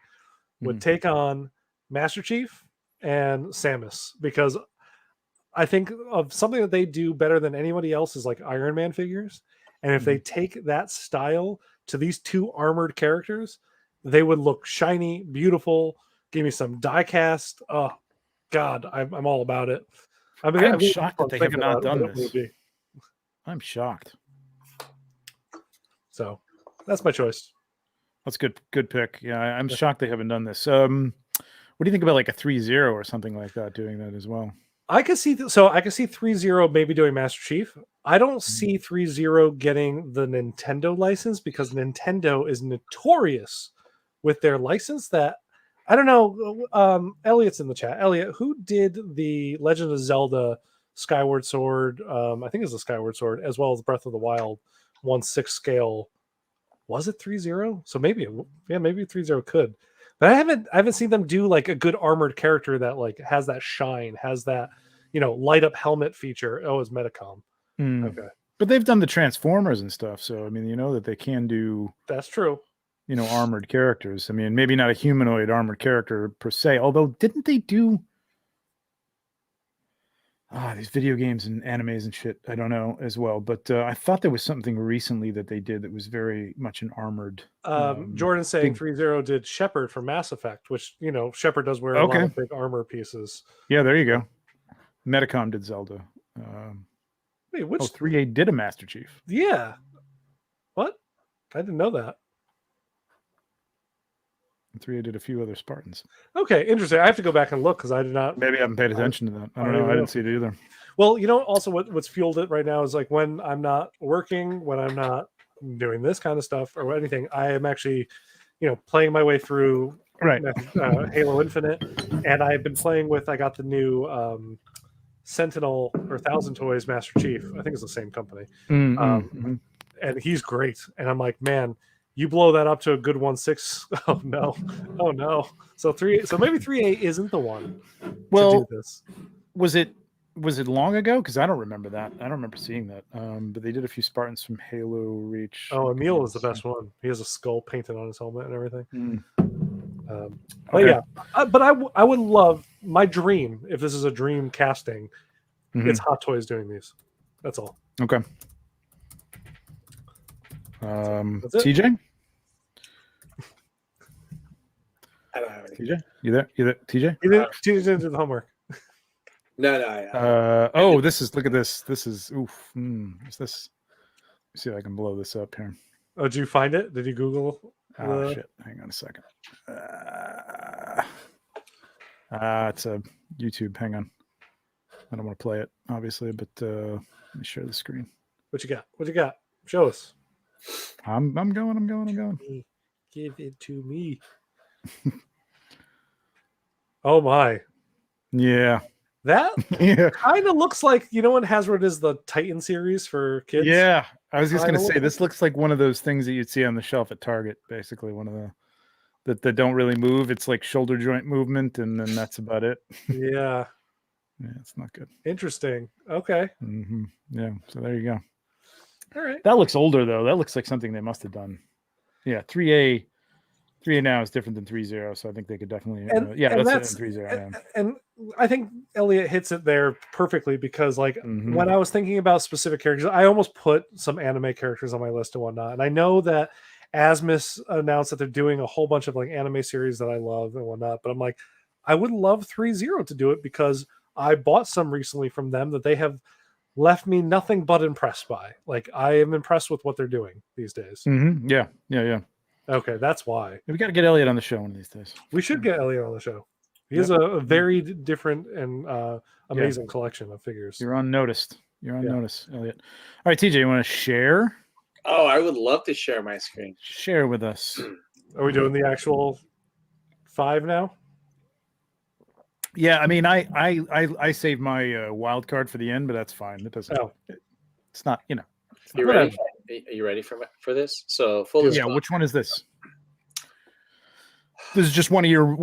would take on Master Chief and Samus, because I think of something that they do better than anybody else is like Iron Man figures. And if they take that style to these two armored characters, they would look shiny, beautiful. Give me some die cast. Oh, God, I'm all about it. I'm shocked that they have not done this. I'm shocked. So that's my choice. That's good pick. Yeah, I'm shocked they haven't done this. What do you think about like a 3-0 or something like that doing that as well? I could see 3-0 maybe doing Master Chief. I don't see 3-0 getting the Nintendo license because Nintendo is notorious with their license that I don't know. Elliot's in the chat. Elliot, who did the Legend of Zelda Skyward Sword? I think it's the Skyward Sword as well as Breath of the Wild 1/6 scale. Was it 3-0? So maybe 3-0 could. But I haven't seen them do like a good armored character that like has that shine, has that, you know, light up helmet feature. Oh, it's Metacom. Okay. But they've done the Transformers and stuff, so I mean, you know that they can do. That's true. You know, armored characters. I mean, maybe not a humanoid armored character per se. Although, didn't they do these video games and animes and shit? I don't know as well, but I thought there was something recently that they did that was very much an armored. Jordan's saying 3-0 did Shepard for Mass Effect, which, you know, Shepard does wear a lot of big armor pieces. Yeah, there you go. Metacom did Zelda. Wait, which 3-8 did a Master Chief? Yeah. What? I didn't know that. 3 did a few other Spartans. Okay, interesting. I have to go back and look because I did not. Maybe I haven't paid attention to that. I don't know. I didn't see it either. Well, you know, also what's fueled it right now is like when I'm not working, when I'm not doing this kind of stuff or anything, I am actually, you know, playing my way through Halo Infinite, and I've been playing with. I got the new Sentinel or Thousand Toys Master Chief. I think it's the same company, and he's great. And I'm like, man. You blow that up to a good 1/6. Oh no. Oh no. So maybe 3A isn't the one to Well, do this. was it long ago? Because I don't remember that. I don't remember seeing that. But they did a few Spartans from Halo Reach. Oh, Emil is the best one. He has a skull painted on his helmet and everything. Mm. But Okay. yeah, I would love, my dream, if this is a dream casting, Mhm. it's Hot Toys doing these. That's all. Okay. That's it. TJ? I don't have any. TJ? You there? TJ? He didn't do the homework. No. Oh, this is, look at this. This is, oof. What's this? Let's see if I can blow this up here. Oh, did you find it? Did you Google? Oh, shit. Hang on a second. It's a YouTube. Hang on. I don't want to play it, obviously, but let me share the screen. What you got? What you got? Show us. I'm going. Give it to me. Oh my. Yeah. That Yeah. kind of looks like, you know when Hasbro does the Titan series for kids? Yeah. I was just going to Kinda say, this looks like one of those things that you'd see on the shelf at Target, basically. One of the that don't really move. It's like shoulder joint movement, and then that's about it. Yeah. Yeah, it's not good. Interesting. Okay. Yeah. So there you go. All right. That looks older though. That looks like something they must have done. Yeah, 3A now is different than 3.0, so I think they could definitely. That's 3.0. And I think Elliot hits it there perfectly because, like, when I was thinking about specific characters, I almost put some anime characters on my list and whatnot. And I know that Asmus announced that they're doing a whole bunch of like anime series that I love and whatnot, but I'm like, I would love 3.0 to do it because I bought some recently from them that they have left me nothing but impressed by. Like, I am impressed with what they're doing these days. Yeah. Okay, that's why. We got to get Elliot on the show one of these days. We should get Elliot on the show. He has a very different and amazing collection of figures. You're on notice, Elliot. All right, TJ, you want to share? Oh, I would love to share my screen. Share with us. Are we doing the actual 5 now? Yeah, I mean, I saved my wild card for the end, but that's fine. It doesn't. Oh. It's not. It's not You ready? Are you ready for this? So full disclosure. Which one is this? This is just one of your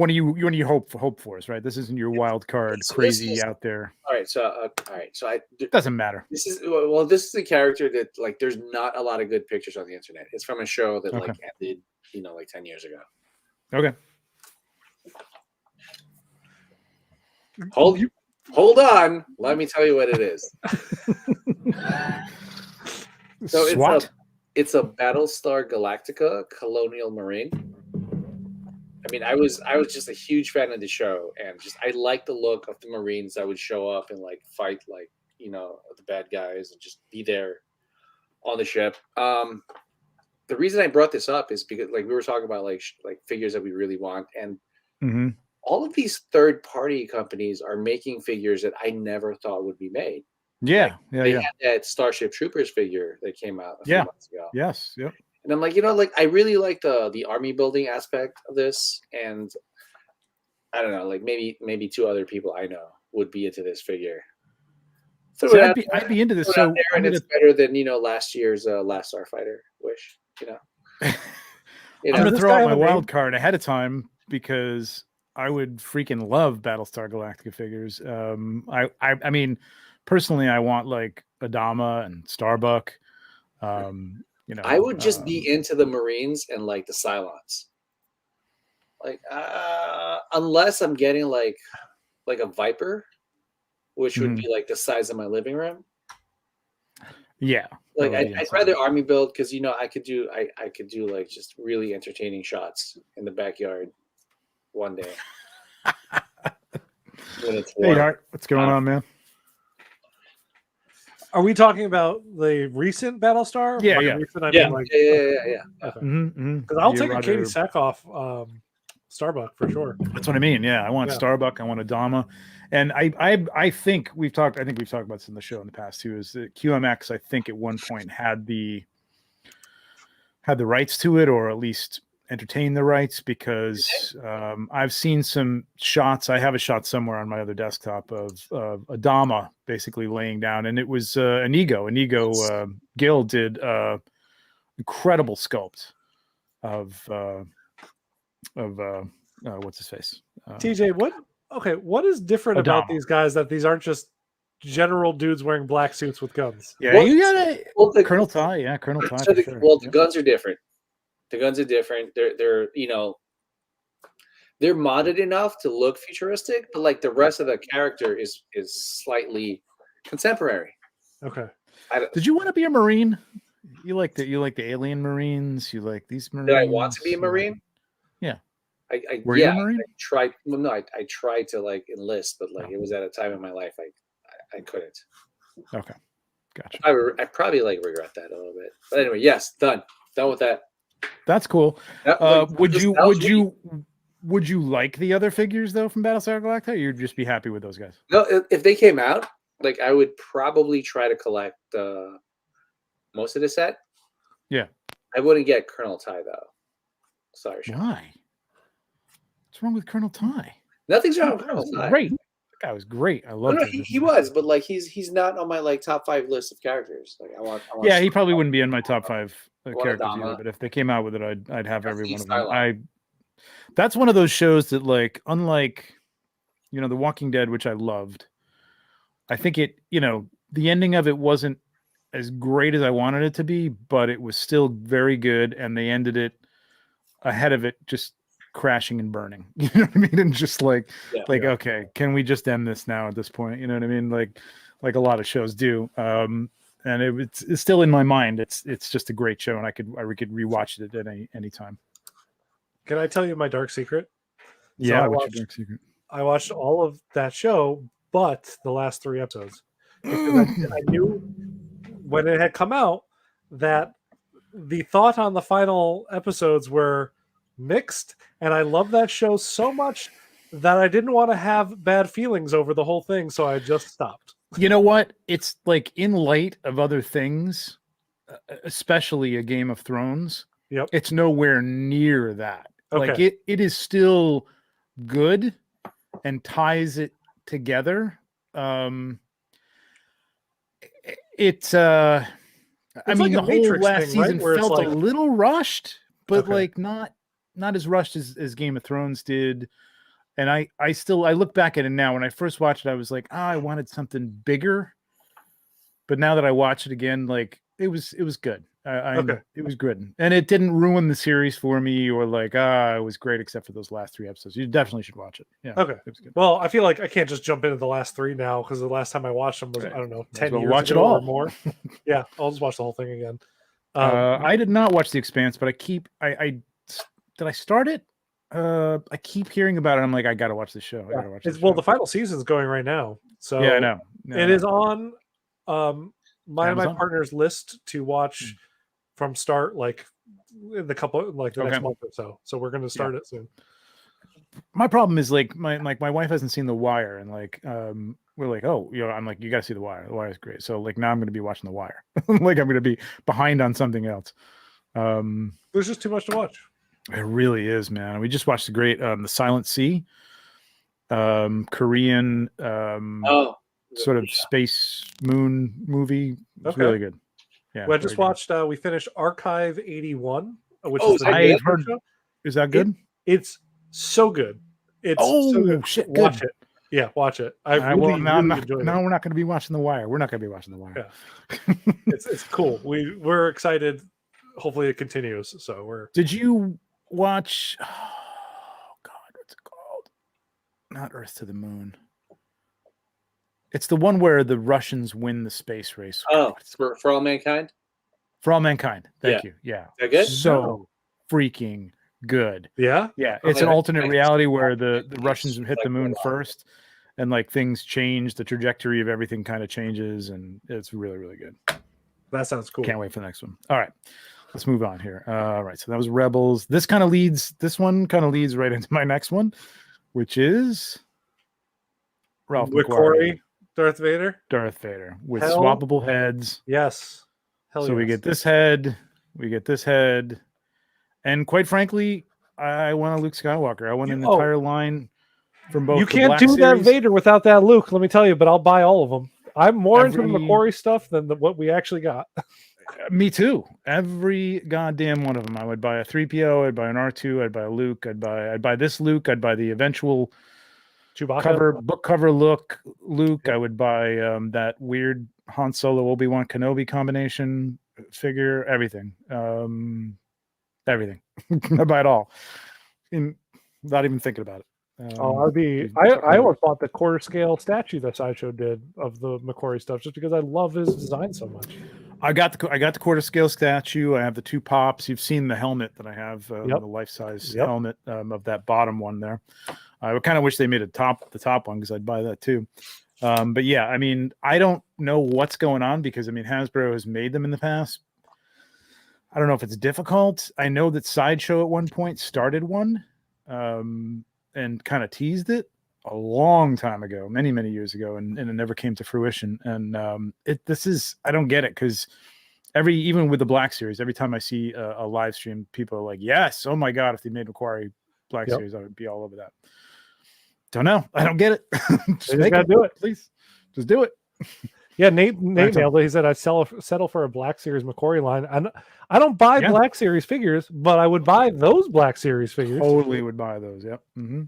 hope for us, right? This isn't your wild card, crazy out there. All right, so It doesn't matter. This is a character that, like, there's not a lot of good pictures on the internet. It's from a show that like ended, like 10 years ago. Okay. Hold on. Let me tell you what it is. So it's a Battlestar Galactica Colonial Marine. I mean, I was just a huge fan of the show, and just I like the look of the Marines that would show up and like fight like the bad guys and just be there on the ship. The reason I brought this up is because like we were talking about like figures that we really want, and all of these third-party companies are making figures that I never thought would be made. Yeah, They had that Starship Troopers figure that came out a few months ago. Yes, yep. And I'm like, I really like the army building aspect of this, and I don't know, like maybe 2 other people I know would be into this figure. So I'd be into this. So and it's better than last year's Last Starfighter Wish. I'm gonna throw out my wild card ahead of time because I would freaking love Battlestar Galactica figures. I mean, personally, I want like Adama and Starbuck. I would just be into the Marines and like the Cylons. Like, unless I'm getting like a Viper, which would be like the size of my living room. Yeah. Like I'd rather army build because I could do like just really entertaining shots in the backyard one day. Hey Hart, what's going on, man? Are we talking about the recent Battlestar? Yeah. Recent, yeah. Because I'll take a Katie Sackhoff Starbuck for sure. That's what I mean. Yeah, I want Starbuck. I want Adama, and I think we've talked. I think we've talked about this in the show in the past too. Is that QMX? I think at one point had the rights to it, or at least entertain the rights, because I've seen some shots. I have a shot somewhere on my other desktop of Adama basically laying down, and it was Inigo Gil did incredible sculpt of what's his face? TJ, what is different about these guys that these aren't just general dudes wearing black suits with guns? Yeah, you got Colonel Ty. Yeah, Colonel Ty. So the guns are different. The guns are different. They're they're modded enough to look futuristic, but like the rest of the character is slightly contemporary. Okay. Did you want to be a Marine? You like the alien Marines? You like these Marines? Did I want to be a Marine? Yeah. Were you a Marine? I tried. Well, no, I tried to like enlist, but like it was at a time in my life I couldn't. Okay, gotcha. I probably like regret that a little bit, but anyway, yes, done with that. That's cool. Would you like the other figures though from Battlestar Galactica? Or you'd just be happy with those guys? No, if they came out, like I would probably try to collect most of the set. Yeah, I wouldn't get Colonel Ty though. Sorry, Sean. Why? What's wrong with Colonel Ty? Nothing's wrong with Colonel Ty. Great. That guy was great. I love him. He was, but like he's not on my like top 5 list of characters. Like I want yeah, he probably wouldn't be in my top 5 characters either, but if they came out with it, I'd have every one of them. That's one of those shows that, like, unlike, The Walking Dead, which I loved, I think it, the ending of it wasn't as great as I wanted it to be, but it was still very good, and they ended it ahead of it, just crashing and burning. You know what I mean? And just okay, can we just end this now at this point? You know what I mean? Like a lot of shows do. And it's still in my mind. It's just a great show, and I could rewatch it at any time. Can I tell you my dark secret? Yeah, what's your dark secret? I watched all of that show, but the last 3 episodes. Because I knew when it had come out that the thought on the final episodes were mixed, and I love that show so much that I didn't want to have bad feelings over the whole thing, so I just stopped. You know what? It's like, in light of other things, especially a Game of Thrones, it's nowhere near that. Okay. Like it is still good and ties it together. It's I mean, like the whole last season right? felt a little rushed, but like not as rushed as Game of Thrones did. And I look back at it now. When I first watched it, I was like, I wanted something bigger. But now that I watch it again, like it was good. It was good, and it didn't ruin the series for me, or like it was great except for those last 3 episodes. You definitely should watch it. Yeah. Okay. It was good. Well, I feel like I can't just jump into the last 3 now, because the last time I watched them was, I don't know, 10 years watch ago it all. or more. Yeah, I'll just watch the whole thing again. I did not watch The Expanse, but did I start it? I keep hearing about it. I'm like, I gotta watch this show. I gotta watch this show. Well, the final season's going right now, so yeah, I know. It is on my partner's list to watch from start, like in the next month or so. So we're going to start it soon. My problem is like my wife hasn't seen The Wire, and like we're like, I'm like, you got to see The Wire. The Wire is great. So like now I'm going to be watching The Wire. Like I'm going to be behind on something else. There's just too much to watch. It really is, man. We just watched the great The Silent Sea, Korean sort of space moon movie. It's really good. Yeah. Well, I just watched. We finished Archive 81, which is I've heard. Show. Is that good? It's so good. It's so good. Shit! Watch it. Yeah, watch it. Now we're not going to be watching The Wire. We're not going to be watching The Wire. Yeah. It's cool. We're excited. Hopefully it continues. So we're. Did you watch? Oh God, what's it called? Not Earth to the Moon. It's the one where the Russians win the space race. Oh, for All Mankind? For All Mankind. Thank you. Yeah. Is that good? So freaking good. Yeah? Yeah. It's an alternate reality where the Russians hit the moon first, and like things change. The trajectory of everything kind of changes, and it's really, really good. That sounds cool. Can't wait for the next one. All right. Let's move on here. All right. So that was Rebels. This one kind of leads right into my next one, which is Ralph with McQuarrie. Cory. Darth Vader with swappable heads. Yes. We get this head. And quite frankly, I want a Luke Skywalker. I want an entire line from both. You can't do that Vader without that Luke, let me tell you, but I'll buy all of them. I'm more into the McQuarrie stuff than what we actually got. Me too. Every goddamn one of them. I would buy a 3PO. I'd buy an R2. I'd buy a Luke. I'd buy this Luke. I'd buy the eventual Chewbacca book cover look Luke. Yep. I would buy that weird Han Solo Obi-Wan Kenobi combination figure. Everything. Everything. I buy it all. Without even thinking about it. I always bought the quarter scale statue that Sideshow did of the McQuarrie stuff just because I love his design so much. I got the quarter scale statue. I have the 2 pops. You've seen the helmet that I have, the life size helmet of that bottom one there. I kind of wish they made the top one because I'd buy that too. But yeah, I mean, I don't know what's going on because I mean Hasbro has made them in the past. I don't know if it's difficult. I know that Sideshow at one point started one. And kind of teased it a long time ago, many years ago, and it never came to fruition. And I don't get it because even with the Black Series, every time I see a live stream, people are like, "Yes, oh my god, if they made McQuarrie Black Series, I would be all over that." Don't know, I don't get it. just gotta do it, please. Just do it. Yeah, Nate nailed it. He said, "I settle for a Black Series McQuarrie line." And I don't buy Black Series figures, but I would buy those Black Series figures. Totally would buy those. Yep. Mm-hmm.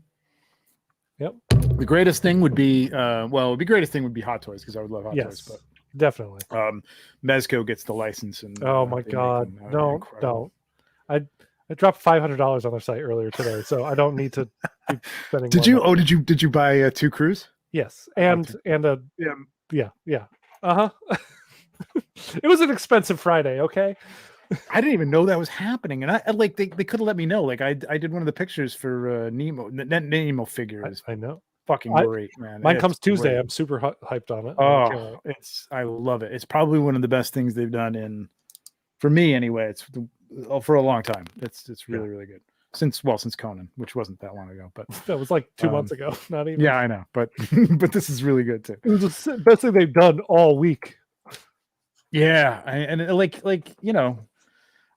Yep. The greatest thing would be, greatest thing would be Hot Toys because I would love Hot Toys. But definitely. Mezco gets the license, and oh my god, don't! I dropped $500 on their site earlier today, so I don't need to be spending. Did you? Oh, did you buy 2 crews? Yes, and a yeah. It was an expensive Friday. Okay. I didn't even know that was happening, and I like they could have let me know. Like I did one of the pictures for Nemo. That Nemo figure is I know fucking great, man. Mine comes Tuesday. Great. I'm super hyped on it. Oh, I love it. It's probably one of the best things they've done for me anyway. It's for a long time. It's really good since Conan, which wasn't that long ago, but that was like 2 months ago. Not even. Yeah, I know, but but this is really good too. It was the best thing they've done all week. Yeah,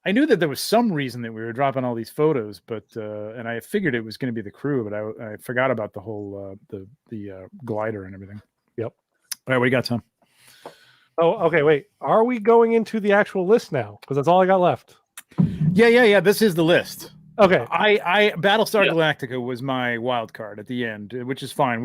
I knew that there was some reason that we were dropping all these photos, but and I figured it was going to be the crew, but I forgot about the whole the glider and everything. Yep. All right, what do you got, Tom? Oh, okay. Wait, are we going into the actual list now? Because that's all I got left. Yeah. This is the list. Okay. I Battlestar Galactica was my wild card at the end, which is fine.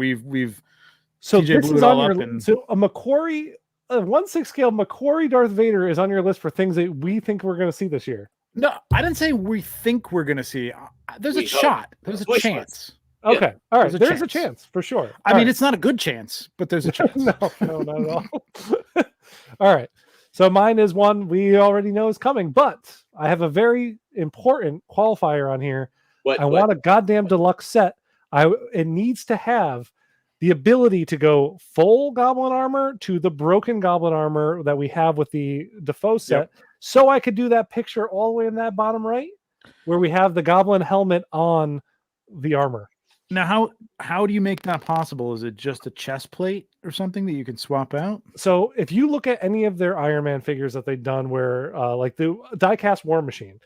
So TJ this blew is it all on up your, and so a McQuarrie. A 1/6 scale McQuarrie Darth Vader is on your list for things that we think we're going to see this year. No, I didn't say we think we're going to see. There's a shot. There's a chance. Okay. All right. There's a chance for sure. I mean, it's not a good chance, but there's a chance. No, not at all. All right. So mine is one we already know is coming, but I have a very important qualifier on here. I want a goddamn deluxe set. It needs to have the ability to go full Goblin armor to the broken Goblin armor that we have with the Defoe set. Yep. So I could do that picture all the way in that bottom right where we have the Goblin helmet on the armor. Now, how do you make that possible? Is it just a chest plate or something that you can swap out? So if you look at any of their Iron Man figures that they've done where like the diecast War Machine,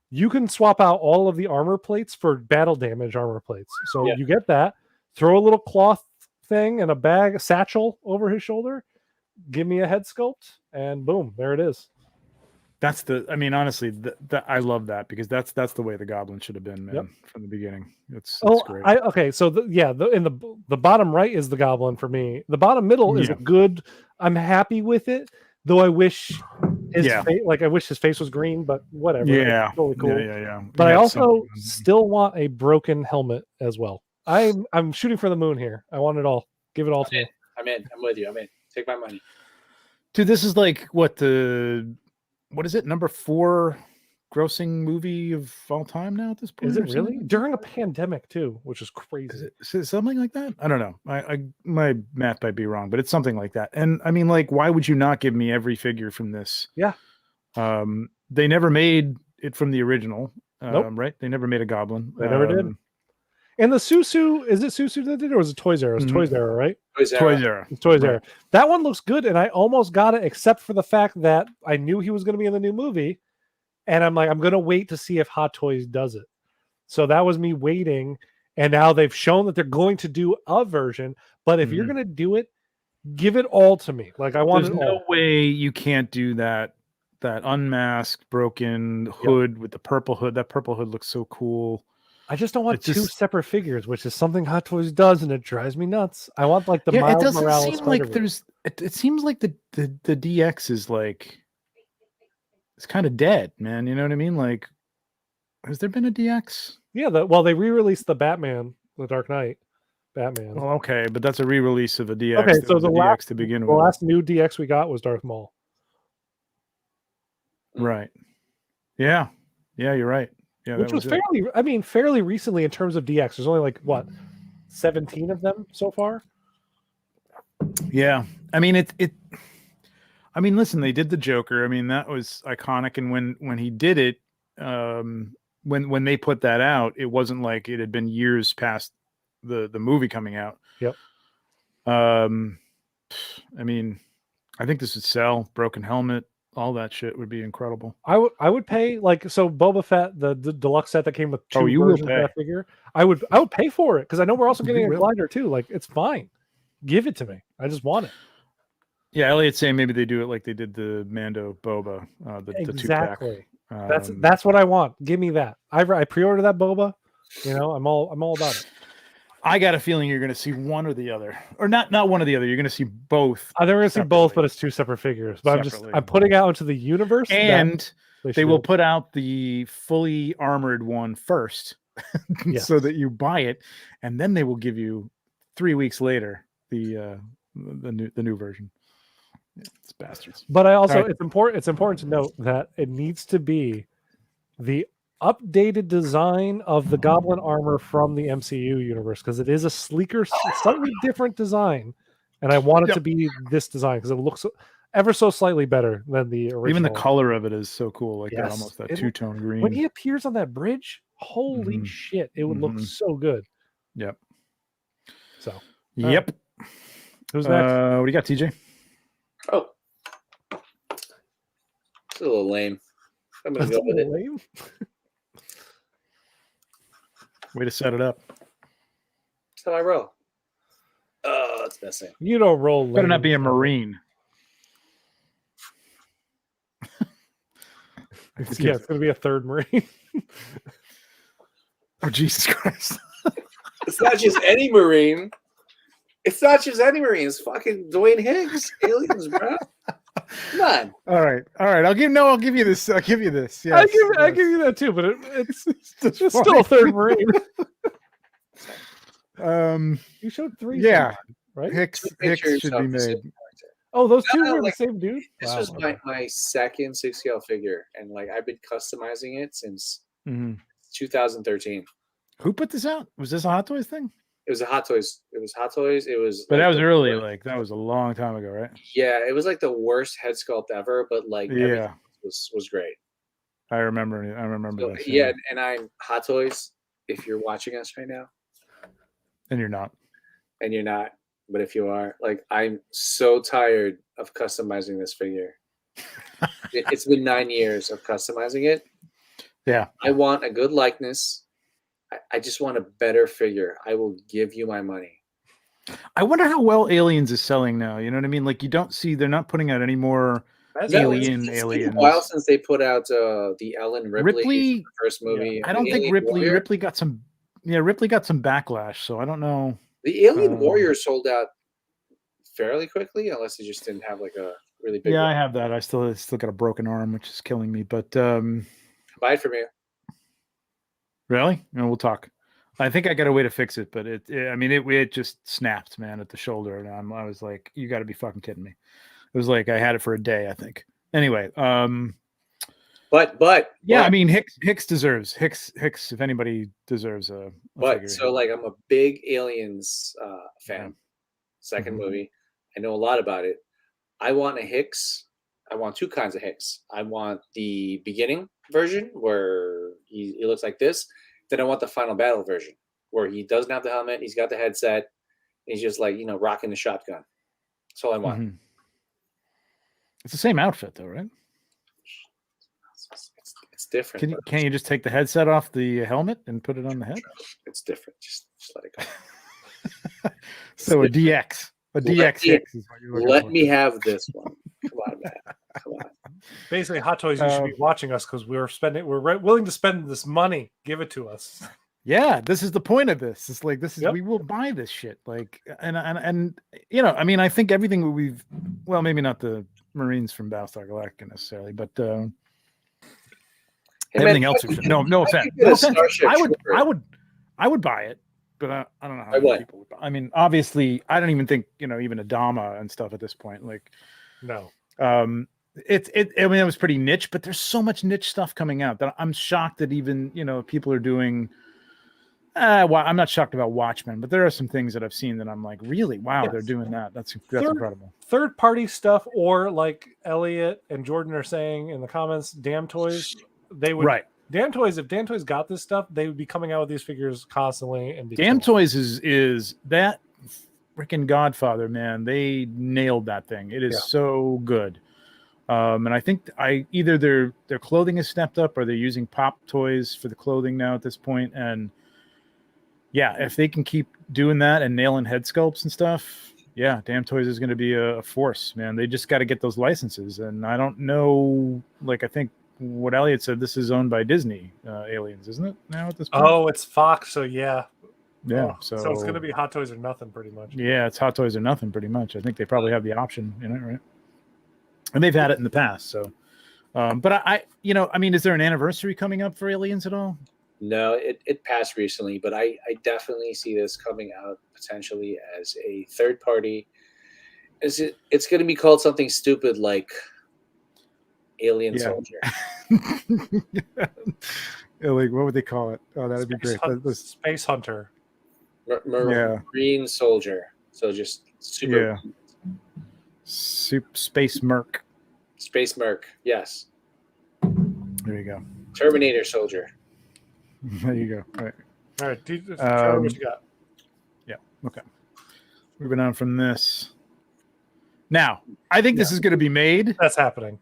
you can swap out all of the armor plates for battle damage armor plates. So you get that, throw a little cloth thing and a satchel over his shoulder, give me a head sculpt, and boom, there it is. Honestly, I love that because that's the way the Goblin should have been, man, from the beginning. It's great. So the bottom right is the Goblin for me. The bottom middle is a good. I'm happy with it, though. I wish his face was green, but whatever. Yeah, it's totally cool. Yeah. But I also still want a broken helmet as well. I'm shooting for the moon here. I want it all. Give it all to me. I'm in. I'm with you. I'm in. Take my money. Dude, this is like what is it? Number 4 grossing movie of all time now at this point? Is it really? During a pandemic too, which is crazy. Is it something like that? I don't know. My math might be wrong, but it's something like that. And I mean, like, why would you not give me every figure from this? Yeah. They never made it from the original. Nope. Right? They never made a Goblin. They never did. And the Susu, is it Susu that did it, or was it Toys R Us? Mm-hmm. Toys R Us, right? Toys R Us. It's Toys R Us. That one looks good, and I almost got it, except for the fact that I knew he was going to be in the new movie, and I'm like, I'm going to wait to see if Hot Toys does it. So that was me waiting, and now they've shown that they're going to do a version, but if you're going to do it, give it all to me. Like, I want There's it no all. way you can't do that that unmasked, broken hood with the purple hood. That purple hood looks so cool. I just don't want It's just- two separate figures, which is something Hot Toys does, and it drives me nuts. I want like the Yeah, it Miles doesn't Morales seem like Spider-Man. there's. It seems like the DX is like it's kind of dead, man. You know what I mean? Like, has there been a DX? Yeah, well, they re-released the Batman, the Dark Knight Batman. Well, okay, but that's a re-release of a DX. Okay, that so was the a DX to begin The with. last new DX we got was Darth Maul. Right. Yeah. Yeah, you're right. Yeah, Which that was it. fairly recently in terms of DX. There's only like what 17 of them so far. Yeah. I mean I mean, listen, they did the Joker. I mean, that was iconic. And when he did it, when they put that out, it wasn't like it had been years past the movie coming out. Yep. I mean, I think this would sell. Broken helmet, all that shit would be incredible. I would pay like so Boba Fett, the deluxe set that came with two you will versions of pay. that figure. I would pay for it because I know we're also You getting a will. glider too. Like it's fine. Give it to me. I just want it. Yeah, Elliot's saying maybe they do it like they did the Mando Boba, the Exactly. 2-pack. That's what I want. Give me that. I pre-ordered that Boba. You know, I'm all about it. I got a feeling you're going to see one or the other, or not one or the other. You're going to see both, I think we're gonna see both, separately. but it's two separate figures. But Separately. I'm putting out into the universe, that and they they will should- put out the fully armored one first, Yes. so that you buy it, and then they will give you 3 weeks later the new version. Yeah, it's bastards. But I also Sorry. it's important to note that it needs to be the updated design of the Goblin armor from the MCU universe because it is a sleeker, slightly different design, and I want it to be this design because it looks ever so slightly better than the original. Even the color of it is so cool, like that, Yes. almost that It- two-tone green. When he appears on that bridge, holy Mhm. shit, it would look Mhm. so good. Yep. So, Yep. who's next? What do you got, TJ? Oh, it's a little lame. I'm gonna That's go with it. lame. Way to set it up. That's how I roll. Oh, it's messing. You don't roll. Better not lame. be a Marine. Yeah, it's gonna be a third Marine. Oh, Jesus Christ. It's not just any Marine. It's not just any Marine. It's fucking Dwayne Higgs. Aliens, bro. Come on. All right. I'll give you this. I'll give you this. I Yes, give you that too, but it's It's still a third Marine. You showed three. Yeah. so far, right? Hicks Pictures should of be the made. same character. Oh, those two No, were like, the same dude. This Wow, was okay. my second 6scale figure, and like I've been customizing it since Mhm. 2013. Who put this out? Was this a Hot Toys thing? It was a Hot Toys. It was Hot Toys. It was. But like that was the early. worst- Like that was a long time ago, right? Yeah, it was like the worst head sculpt ever, but like everything Yeah, was great. I remember. So, that. yeah, and I'm Hot Toys. If you're watching us right now, And you're not. and you're not, but if you are, like, I'm so tired of customizing this figure. It's been 9 years of customizing it. Yeah. I want a good likeness. I just want a better figure. I will give you my money. I wonder how well Aliens is selling now. You know what I mean? Like you don't see they're not putting out any more No, Alien it's been Aliens. a while since they put out the Ellen Ripley, Ripley- the first movie. I don't The think Alien Warrior. Ripley got some. Yeah, Ripley got some backlash. So I don't know. The Alien Um, Warrior sold out fairly quickly, unless they just didn't have like a really big. Yeah, I one. have that. I still got a broken arm, which is killing me. But Buy it from you. really, we'll talk. I think I got a way to fix it, but it just snapped, man, at the shoulder, and I was like, you got to be fucking kidding me. It was like I had it for a day, I think. Anyway, But yeah, I mean, Hicks deserves Hicks. If anybody deserves a figure. so like I'm a big Aliens fan. Second Mhm. movie. I know a lot about it. I want a Hicks. I want two kinds of Hicks. I want the beginning version where he looks like this. Then I want the final battle version where he doesn't have the helmet. He's got the headset. He's just like, rocking the shotgun. That's all I want. Mhm. It's the same outfit, though, right? It's different. but Can you just take the headset off the helmet and put it on the head? It's different. Just let it go. So a DX, Let DX me- Hicks is what you're looking Let for. me have this one. Come on, man. Come on. Basically, Hot Toys, you should be watching us because we're willing to spend this money. Give it to us. Yeah, this is the point of this. It's like we will buy this shit. Like, and I mean, I think everything well, maybe not the Marines from Battlestar Galactica necessarily, but everything else. No offense. No offense. I would buy it, but I don't know how many people would buy. I mean, obviously, I don't even think even Adama and stuff at this point. Like, no. I mean, it was pretty niche, but there's so much niche stuff coming out that I'm shocked that even people are doing. Well, I'm not shocked about Watchmen, but there are some things that I've seen that I'm like, really, wow, they're doing that. That's incredible. Third party stuff, or like Elliot and Jordan are saying in the comments, Damn Toys, they would Damn Toys. If Damn Toys got this stuff, they would be coming out with these figures constantly. And Damn Toys is that freaking Godfather, man. They nailed that thing. It is so good. And I think either their clothing is stepped up or they're using pop toys for the clothing now at this point. And yeah, if they can keep doing that and nailing head sculpts and stuff, yeah, Damn Toys is going to be a force, man. They just got to get those licenses. And I don't know, like, I think what Elliot said, this is owned by Disney Aliens, isn't it now at this point? Oh, it's Fox. So yeah. Yeah. So it's going to be Hot Toys or nothing pretty much. Yeah, it's Hot Toys or nothing pretty much. I think they probably have the option, right? And they've had it in the past. So, but I mean, is there an anniversary coming up for Aliens at all? No, it passed recently, but I definitely see this coming out potentially as a third party. It's going to be called something stupid like Alien Soldier. Like, what would they call it? Oh, that'd be great. Space Hunter. Marine Soldier. So just super. Yeah. Space Merc. Space Merc. Yes. There you go. Terminator Soldier. There you go. All right. Trevor, what you got? Yeah. Okay. Moving on from this. Now, I think this is going to be made. That's happening.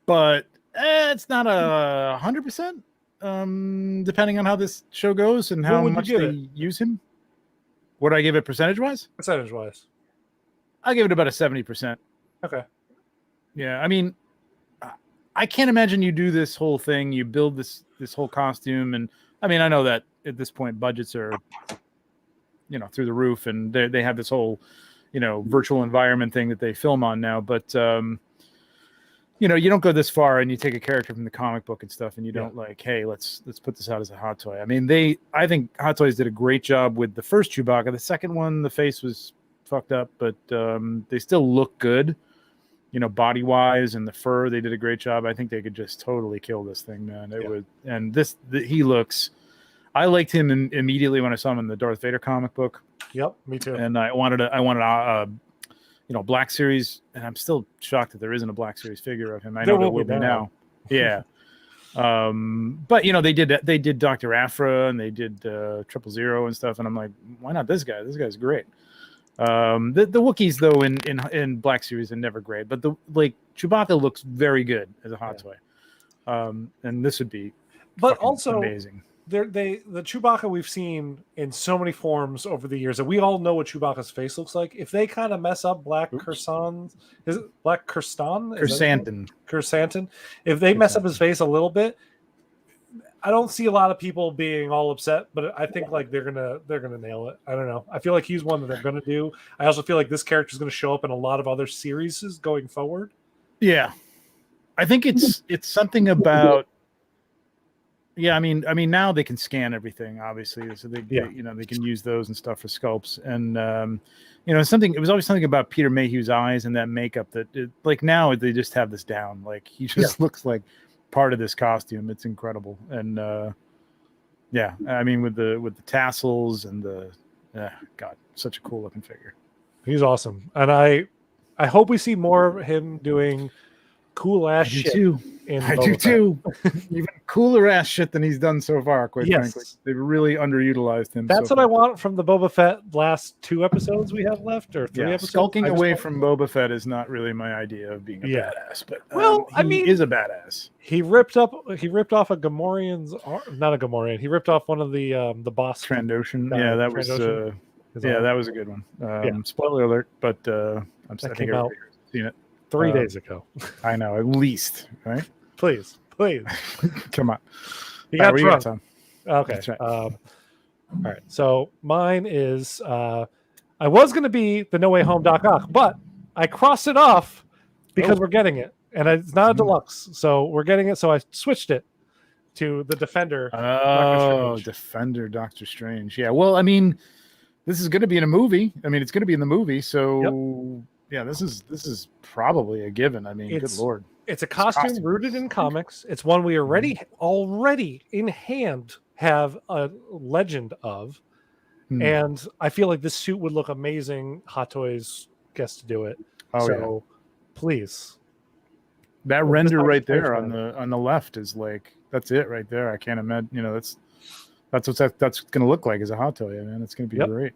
But it's not 100%. Depending on how this show goes and how much they use him. What do I give it percentage-wise? Percentage-wise. I'll give it about a 70%. Okay. Yeah, I mean, I can't imagine you do this whole thing. You build this whole costume, and I mean, I know that at this point budgets are, through the roof, and they have this whole, virtual environment thing that they film on now. But you don't go this far and you take a character from the comic book and stuff, and you don't like, hey, let's put this out as a Hot Toy. I mean, I think Hot Toys did a great job with the first Chewbacca. The second one, the face was fucked up, but they still look good. Body wise and the fur, they did a great job. I think they could just totally kill this thing, man. He looks. I liked him immediately when I saw him in the Darth Vader comic book. Yep, me too. And I wanted a Black Series, and I'm still shocked that there isn't a Black Series figure of him. I know there will be now. Yeah. But they did Dr. Aphra and they did 000 and stuff, and I'm like, why not this guy? This guy's great. The Wookiees though in Black Series are never great, but Chewbacca looks very good as a Hot Toy, and this would be also amazing. The Chewbacca we've seen in so many forms over the years, and we all know what Chewbacca's face looks like. If they kind of mess up Black Kirsantan? If they mess up his face a little bit, I don't see a lot of people being all upset, but I think they're gonna nail it. I don't know. I feel like he's one that they're gonna do. I also feel like this character is gonna show up in a lot of other series going forward. Yeah, I think it's something about. Yeah, I mean now they can scan everything, obviously, so they can use those and stuff for sculpts, and it was always something about Peter Mayhew's eyes and that makeup that now they just have this down. Like he just looks like part of this costume. It's incredible. And I mean with the tassels and God, such a cool looking figure. He's awesome. And I hope we see more of him doing cool ass shit too. I do too. Even cooler ass shit than he's done so far, quite frankly. They've really underutilized him. That's what I want from the Boba Fett last 2 episodes we have left, or 3 episodes. Skulking away from Boba Fett is not really my idea of being a badass, but he is a badass. He ripped off a Gamorrean's not a Gamorrean. He ripped off one of the boss Trandoshan. That was a good one. Spoiler alert, but I think everybody's seen it. 3 days ago. I know, at least, right? Please. Come on. You got what do you got, Tom? Okay. That's right. All right. So mine is I was going to be the No Way Home Doc Ock, but I crossed it off because we're getting it. And it's not a deluxe. So we're getting it. So I switched it to the Defender. Oh, Defender Doctor Strange. Yeah. Well, I mean, this is going to be in a movie. I mean, it's going to be in the movie. So yeah, this is probably a given. I mean, good Lord. It's a costume rooted in comics. It's one we already in hand have a legend of. And I feel like this suit would look amazing. Hot Toys gets to do it. So please. That render right there on the left is like, that's it right there. I can't imagine, that's what that's going to look like as a Hot Toy, man. It's going to be great.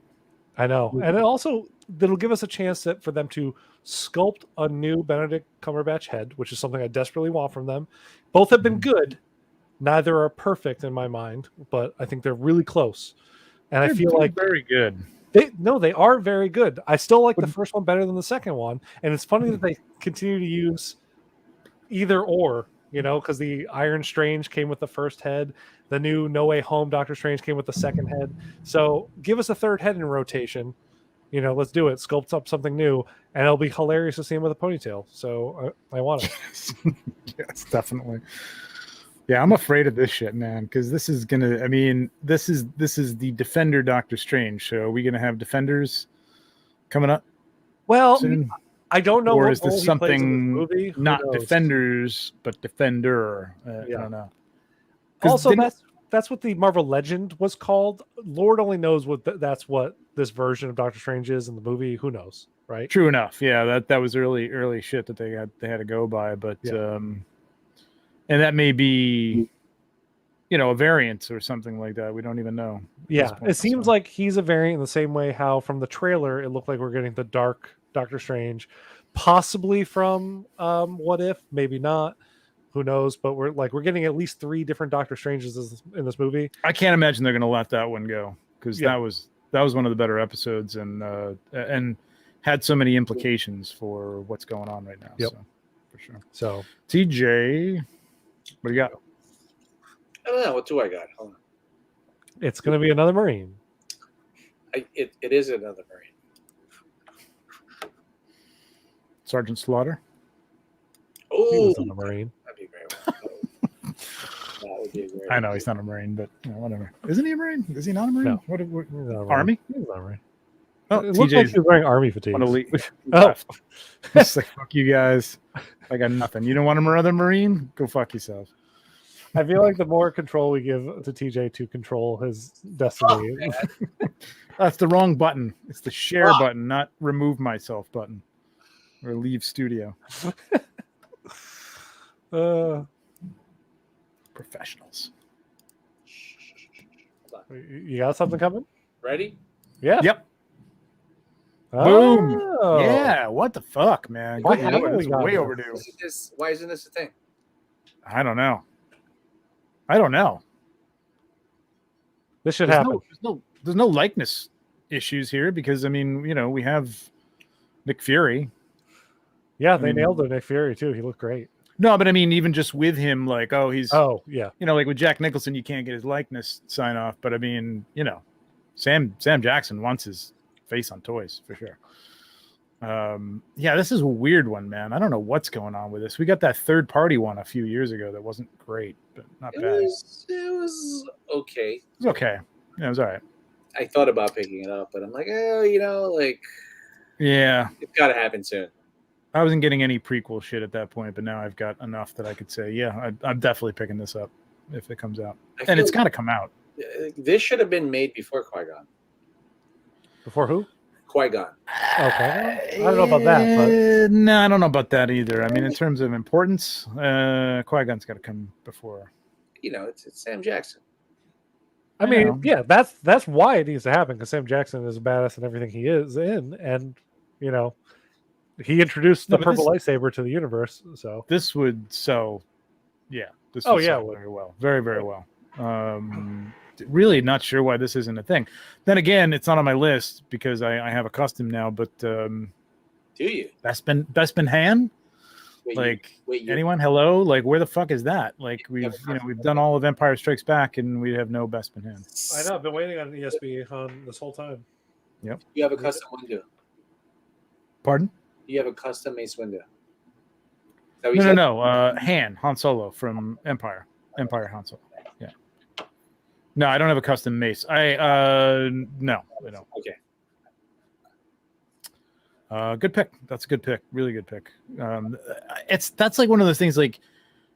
I know. And it also, it'll give us a chance for them to sculpt a new Benedict Cumberbatch head, which is something I desperately want from them. Both have been good. Neither are perfect in my mind, but I think they're really close. And I feel like very good. They are very good. I still like the first one better than the second one. And it's funny that they continue to use either or, because the Iron Strange came with the first head. The new No Way Home Doctor Strange came with the second head. So give us a third head in rotation. Let's do it. Sculpt up something new, and it'll be hilarious to see him with a ponytail. So I want it. Yes, definitely. Yeah, I'm afraid of this shit, man, because this is gonna. I mean, this is the Defender Doctor Strange. So are we gonna have Defenders coming up? Well, soon? I don't know. Or what is this something not Defenders but Defender? I don't know. Also, that's what the Marvel Legend was called. Lord only knows that's what this version of Doctor Strange is in the movie. Who knows, right? True enough. Yeah, that was early shit that they had to go by, but and that may be a variant or something like that. We don't even know. Yeah, it seems like he's a variant in the same way how from the trailer it looked like we're getting the dark Doctor Strange, possibly from What If, maybe not. Who knows? But we're getting at least 3 different Doctor Stranges in this movie. I can't imagine they're going to let that one go because that was one of the better episodes and had so many implications for what's going on right now. Yep. So, for sure. So TJ, what do you got? I don't know. What do I got? Hold on. It's going to be another Marine. It is another Marine. Sergeant Slaughter. Oh, a Marine. That'd be great. That would be great. I know he's not a Marine, but whatever. Isn't he a Marine? Is he not a Marine? No. What He's not a Marine. Army? He's not a Marine. Oh, it looks like he's wearing Army fatigues. He's like, fuck you guys. I got nothing. You don't want another Marine? Go fuck yourself. I feel like the more control we give to TJ to control his destiny. That's the wrong button. It's the share button, not remove myself button. Or leave studio. Professionals. You got something coming? Ready? Yeah. Yep. Boom. Yeah. What the fuck, man? Why This is way overdue. Why isn't this a thing? I don't know. This should happen. There's no likeness issues here because we have Nick Fury. Yeah, they nailed it. Nick Fury too. He looked great. No, but even just with him, like, he's. Oh yeah. Like with Jack Nicholson, you can't get his likeness sign off. But Sam Jackson wants his face on toys for sure. This is a weird one, man. I don't know what's going on with this. We got that third party one a few years ago that wasn't great, but not bad. It was okay. It was okay. Yeah, it was all right. I thought about picking it up, but I'm like, yeah, it's got to happen soon. I wasn't getting any prequel shit at that point, but now I've got enough that I could say, yeah, I'm definitely picking this up if it comes out, and it's got to come out. This should have been made before Qui-Gon. Before who? Qui-Gon. Okay. I don't know about that, but no, I don't know about that either. In terms of importance, Qui-Gon's got to come before. It's Sam Jackson. Yeah, that's why it needs to happen because Sam Jackson is a badass in everything he is in, and he introduced the purple lightsaber to the universe. So this would sell very well, very very well. Really not sure why this isn't a thing. Then again, it's not on my list because I have a custom now. But do you? Bespin Han? Anyone? Hello? Like, where the fuck is that? Like, we've done all of Empire Strikes Back, and we have no Bespin hand. I know. I've been waiting on an ESB on this whole time. Yep. You have a custom window. Pardon? You have a custom Mace window. No. Han Solo from Empire Han Solo. Yeah. No, I don't have a custom mace. No, I don't. Okay. Good pick. That's a good pick. Really good pick. That's like one of those things. Like,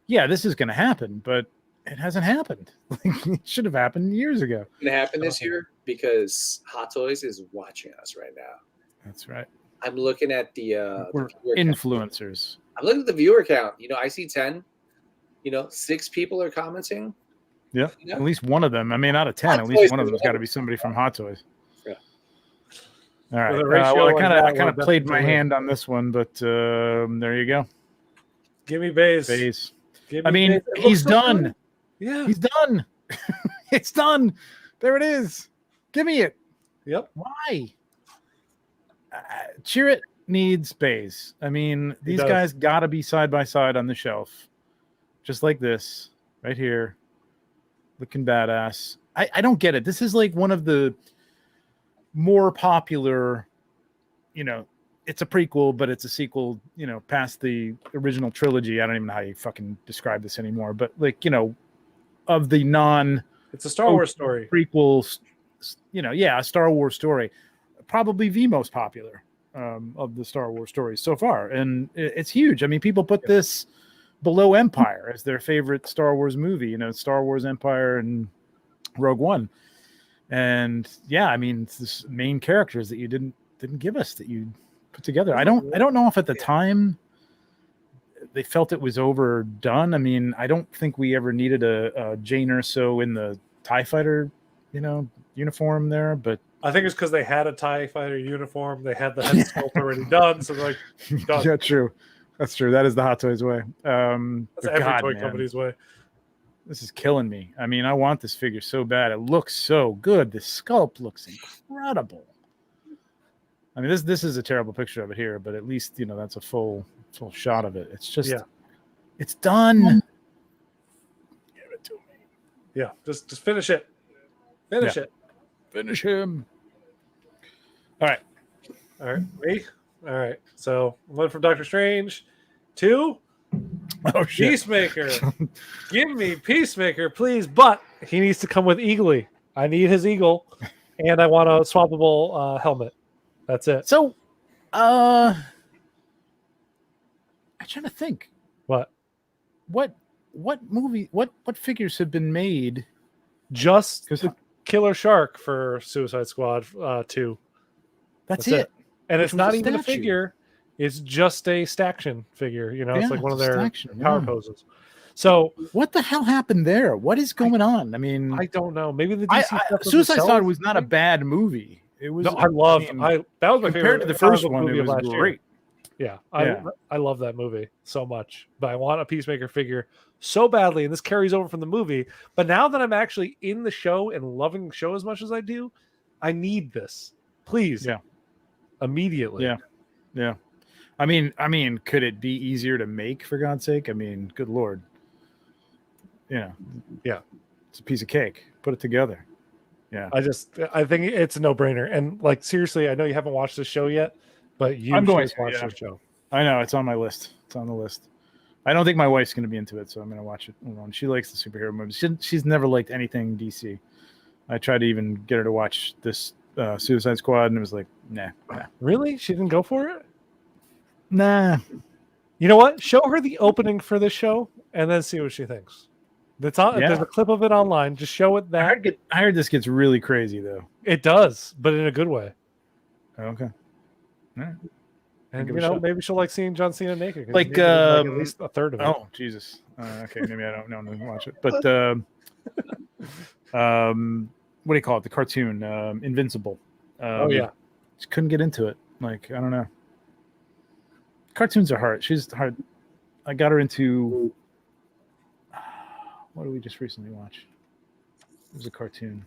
yeah, this is going to happen, but it hasn't happened. It should have happened years ago. It's going to happen this year because Hot Toys is watching us right now. That's right. I'm looking at the we're viewer influencers. Count. I'm looking at the viewer count. I see 10. 6 people are commenting. Yeah, at least one of them. I mean, out of 10, at least one of them's got to be somebody from Hot Toys. Yeah. All right. Well, I kind of played my hand on this one, but there you go. Give me Baze. I mean, he's done. Good. Yeah, he's done. It's done. There it is. Give me it. Yep. Why? Chirrut needs Baze. I mean, these guys got to be side by side on the shelf, just like this right here. Looking badass. I don't get it. This is like one of the more popular, it's a prequel, but it's a sequel, past the original trilogy. I don't even know how you fucking describe this anymore, but of the it's a Star Wars story. Prequels, a Star Wars story. Probably the most popular of the Star Wars stories so far. And it's huge. I mean, people put this below Empire as their favorite Star Wars movie, Star Wars, Empire, and Rogue One. And yeah, I mean, it's this main characters that you didn't give us, that you put together. I don't know if at the time they felt it was overdone. I mean, I don't think we ever needed a Jyn Erso in the TIE Fighter, uniform there, but I think it's because they had a TIE Fighter uniform. They had the head sculpt already done, so they're like, done. Yeah, true. That's true. That is the Hot Toys way. That's every toy company's way. This is killing me. I mean, I want this figure so bad. It looks so good. The sculpt looks incredible. I mean, this is a terrible picture of it here, but at least that's a full shot of it. It's just, it's done. Give it to me. Yeah, just finish it. Finish it. Finish him. All right. Me. All right. So one from Doctor Strange. 2. Oh shit. Peacemaker. Give me Peacemaker, please. But he needs to come with Eagly. I need his eagle, and I want a swappable helmet. That's it. So, I'm trying to think. What movie? What figures have been made? Just Killer Shark for Suicide Squad 2. That's it. And it's not even a figure. It's just a staction figure. It's like one of their power poses. So what the hell happened there? What is going on? I mean, I don't know. Maybe the DC Suicide Squad was not a bad movie. It was. No, that was my favorite. Compared to the first one, it was great. Yeah, I love that movie so much. But I want a Peacemaker figure so badly, and this carries over from the movie. But now that I'm actually in the show and loving the show as much as I do, I need this. Please. Yeah. Immediately. Yeah. I mean, could it be easier to make, for God's sake? I mean, good Lord. Yeah. It's a piece of cake. Put it together. Yeah. I think it's a no-brainer. And like, seriously, I know you haven't watched this show yet, but I'm going to watch this show. I know, it's on my list. It's on the list. I don't think my wife's going to be into it, so I'm going to watch it alone. She likes the superhero movies. She's never liked anything DC. I tried to even get her to watch this Suicide Squad, and it was like, nah. Really? She didn't go for it? Nah. You know what? Show her the opening for this show, and then see what she thinks. There's a clip of it online. Just show it that. I heard this gets really crazy, though. It does, but in a good way. Okay. All right. And maybe she'll like seeing John Cena naked. Like at least a third of it. Oh Jesus! Okay, maybe I don't know to watch it. But what do you call it? The cartoon, Invincible. Just couldn't get into it. Like, I don't know. Cartoons are hard. She's hard. I got her into. What did we just recently watch? It was a cartoon.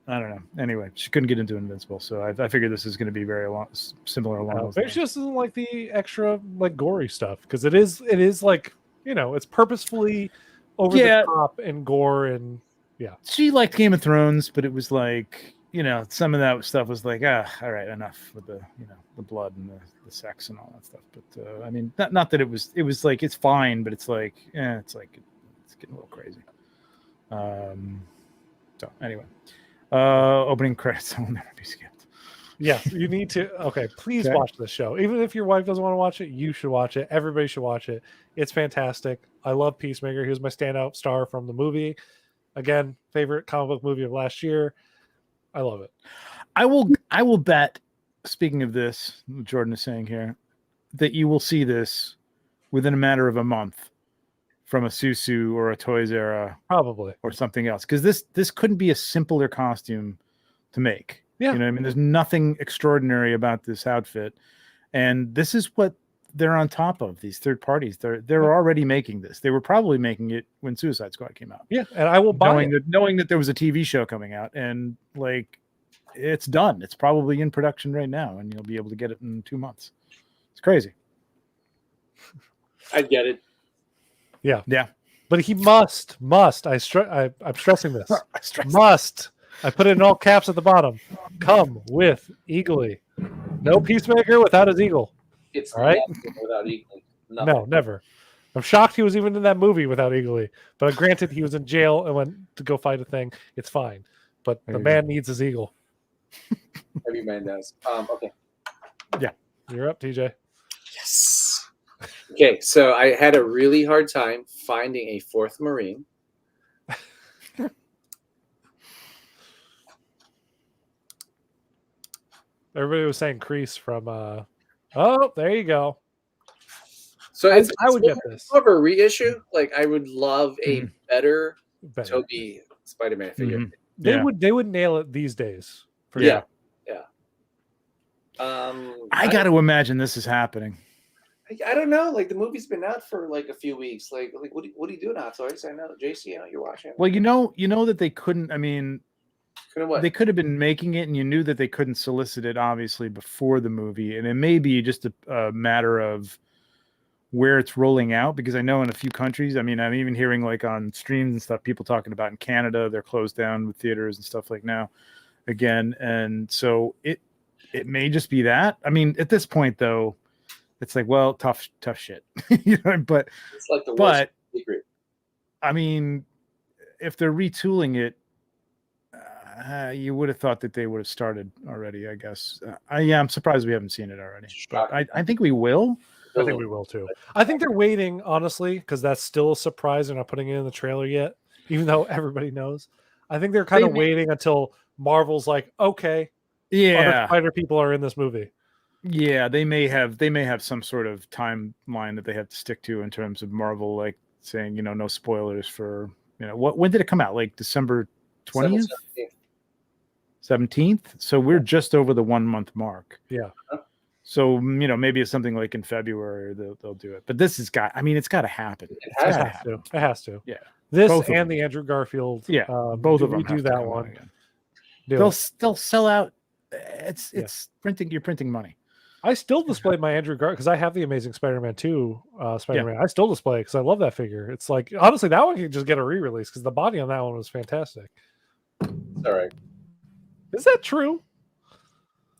I don't know. Anyway, she couldn't get into Invincible, so I figured this is going to be very similar along those Maybe lines. she just doesn't like the extra like gory stuff because it is like it's purposefully over the top and gore and She liked Game of Thrones, but it was like some of that stuff was like all right, enough with the the blood and the sex and all that stuff. But I mean, not that it was like it's fine, but it's like it's getting a little crazy. So anyway. Opening credits will never be skipped. Yes, you need to. Okay, please watch this show. Even if your wife doesn't want to watch it, you should watch it. Everybody should watch it. It's fantastic. I love Peacemaker. He was my standout star from the movie. Again, favorite comic book movie of last year. I love it. I will bet, speaking of this, Jordan is saying here, that you will see this within a matter of a month from a Susu or a Toys R Us, probably, or something else, because this couldn't be a simpler costume to make. Yeah, I mean, there's nothing extraordinary about this outfit, and this is what they're on top of. These third parties, they're already making this. They were probably making it when Suicide Squad came out. Yeah, and I will buy it. Knowing that there was a TV show coming out, and like it's done. It's probably in production right now, and you'll be able to get it in 2 months. It's crazy. I get it. Yeah. But he must. I'm stressing this. Must. I put it in all caps at the bottom. Come with Eagly. No Peacemaker without his eagle. It's all right. Without Eagly. Nothing. No, never. I'm shocked he was even in that movie without Eagly. But granted, he was in jail and went to go fight a thing. It's fine. But the man needs his eagle. Every man does. Okay. Yeah. You're up, TJ. Yes. Okay, so I had a really hard time finding a fourth Marine. Everybody was saying Kreese from oh, there you go. So I would get this. More of a reissue. Like I would love a better Toby Spider-Man figure. Mm-hmm. They would nail it these days. Yeah. I got to imagine this is happening. I don't know. Like the movie's been out for like a few weeks. Like what are you doing, Hot Toys? I know, JC. I know you're watching. Well, you know that they couldn't. I mean, what? They could have been making it, and you knew that they couldn't solicit it obviously before the movie, and it may be just a matter of where it's rolling out. Because I know in a few countries, I mean, I'm even hearing like on streams and stuff, people talking about in Canada they're closed down with theaters and stuff like now again, and so it may just be that. I mean, at this point though. It's like, well, tough shit, but it's like the worst secret. I mean, if they're retooling it, you would have thought that they would have started already, I guess. I'm surprised we haven't seen it already. But I think we will. I think we will too. I think they're waiting, honestly, because that's still a surprise. They're not putting it in the trailer yet, even though everybody knows. I think they're kind of waiting until Marvel's like, okay, other Spider people are in this movie. Yeah, they may have some sort of timeline that they have to stick to in terms of Marvel, like saying, no spoilers for, when did it come out? Like December 20th? 17th? So we're just over the 1 month mark. Yeah. So, maybe it's something like in February they'll do it. But this has got, it's got to happen. It has to. Yeah. This and the Andrew Garfield. Yeah. Both of them. Do that one. They'll sell out. It's printing. You're printing money. I still display my Andrew Garfield because I have the Amazing Spider-Man 2 Spider-Man. I still display it because I love that figure. It's like, honestly, that one can just get a re-release because the body on that one was fantastic. All right. Is that true?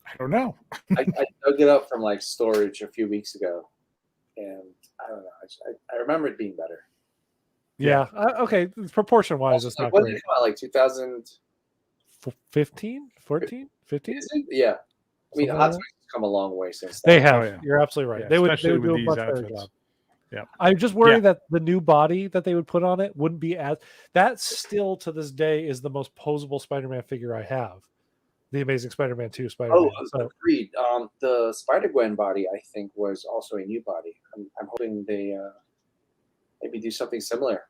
I don't know. I dug it up from like storage a few weeks ago, and I don't know. I remember it being better. Yeah. Okay. Proportion-wise, it's not when great. Did it come out? Like 2015, 14, 15? Yeah. I mean, Hot Toys has come a long way since then. They have. You're absolutely right. Yeah, they would do a much better job. Yeah. I'm just worried that the new body that they would put on it wouldn't be as. That still to this day is the most posable Spider-Man figure I have. The Amazing Spider-Man 2 Spider-Man. Agreed. The Spider-Gwen body, I think, was also a new body. I'm hoping they maybe do something similar.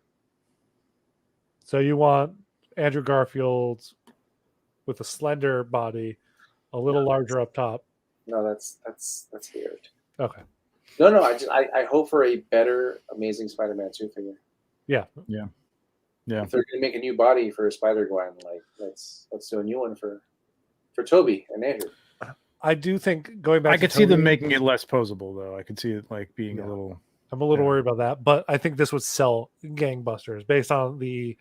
So you want Andrew Garfield with a slender body, a little larger up top. No, that's weird. Okay. No. I hope for a better Amazing Spider-Man 2 figure. Yeah. Yeah. If they're gonna make a new body for Spider-Gwen, like let's do a new one for Toby and Andrew. I do think going back. I could to see them Toby, making it less posable, though. I could see it like being a little. I'm a little worried about that, but I think this would sell gangbusters based on the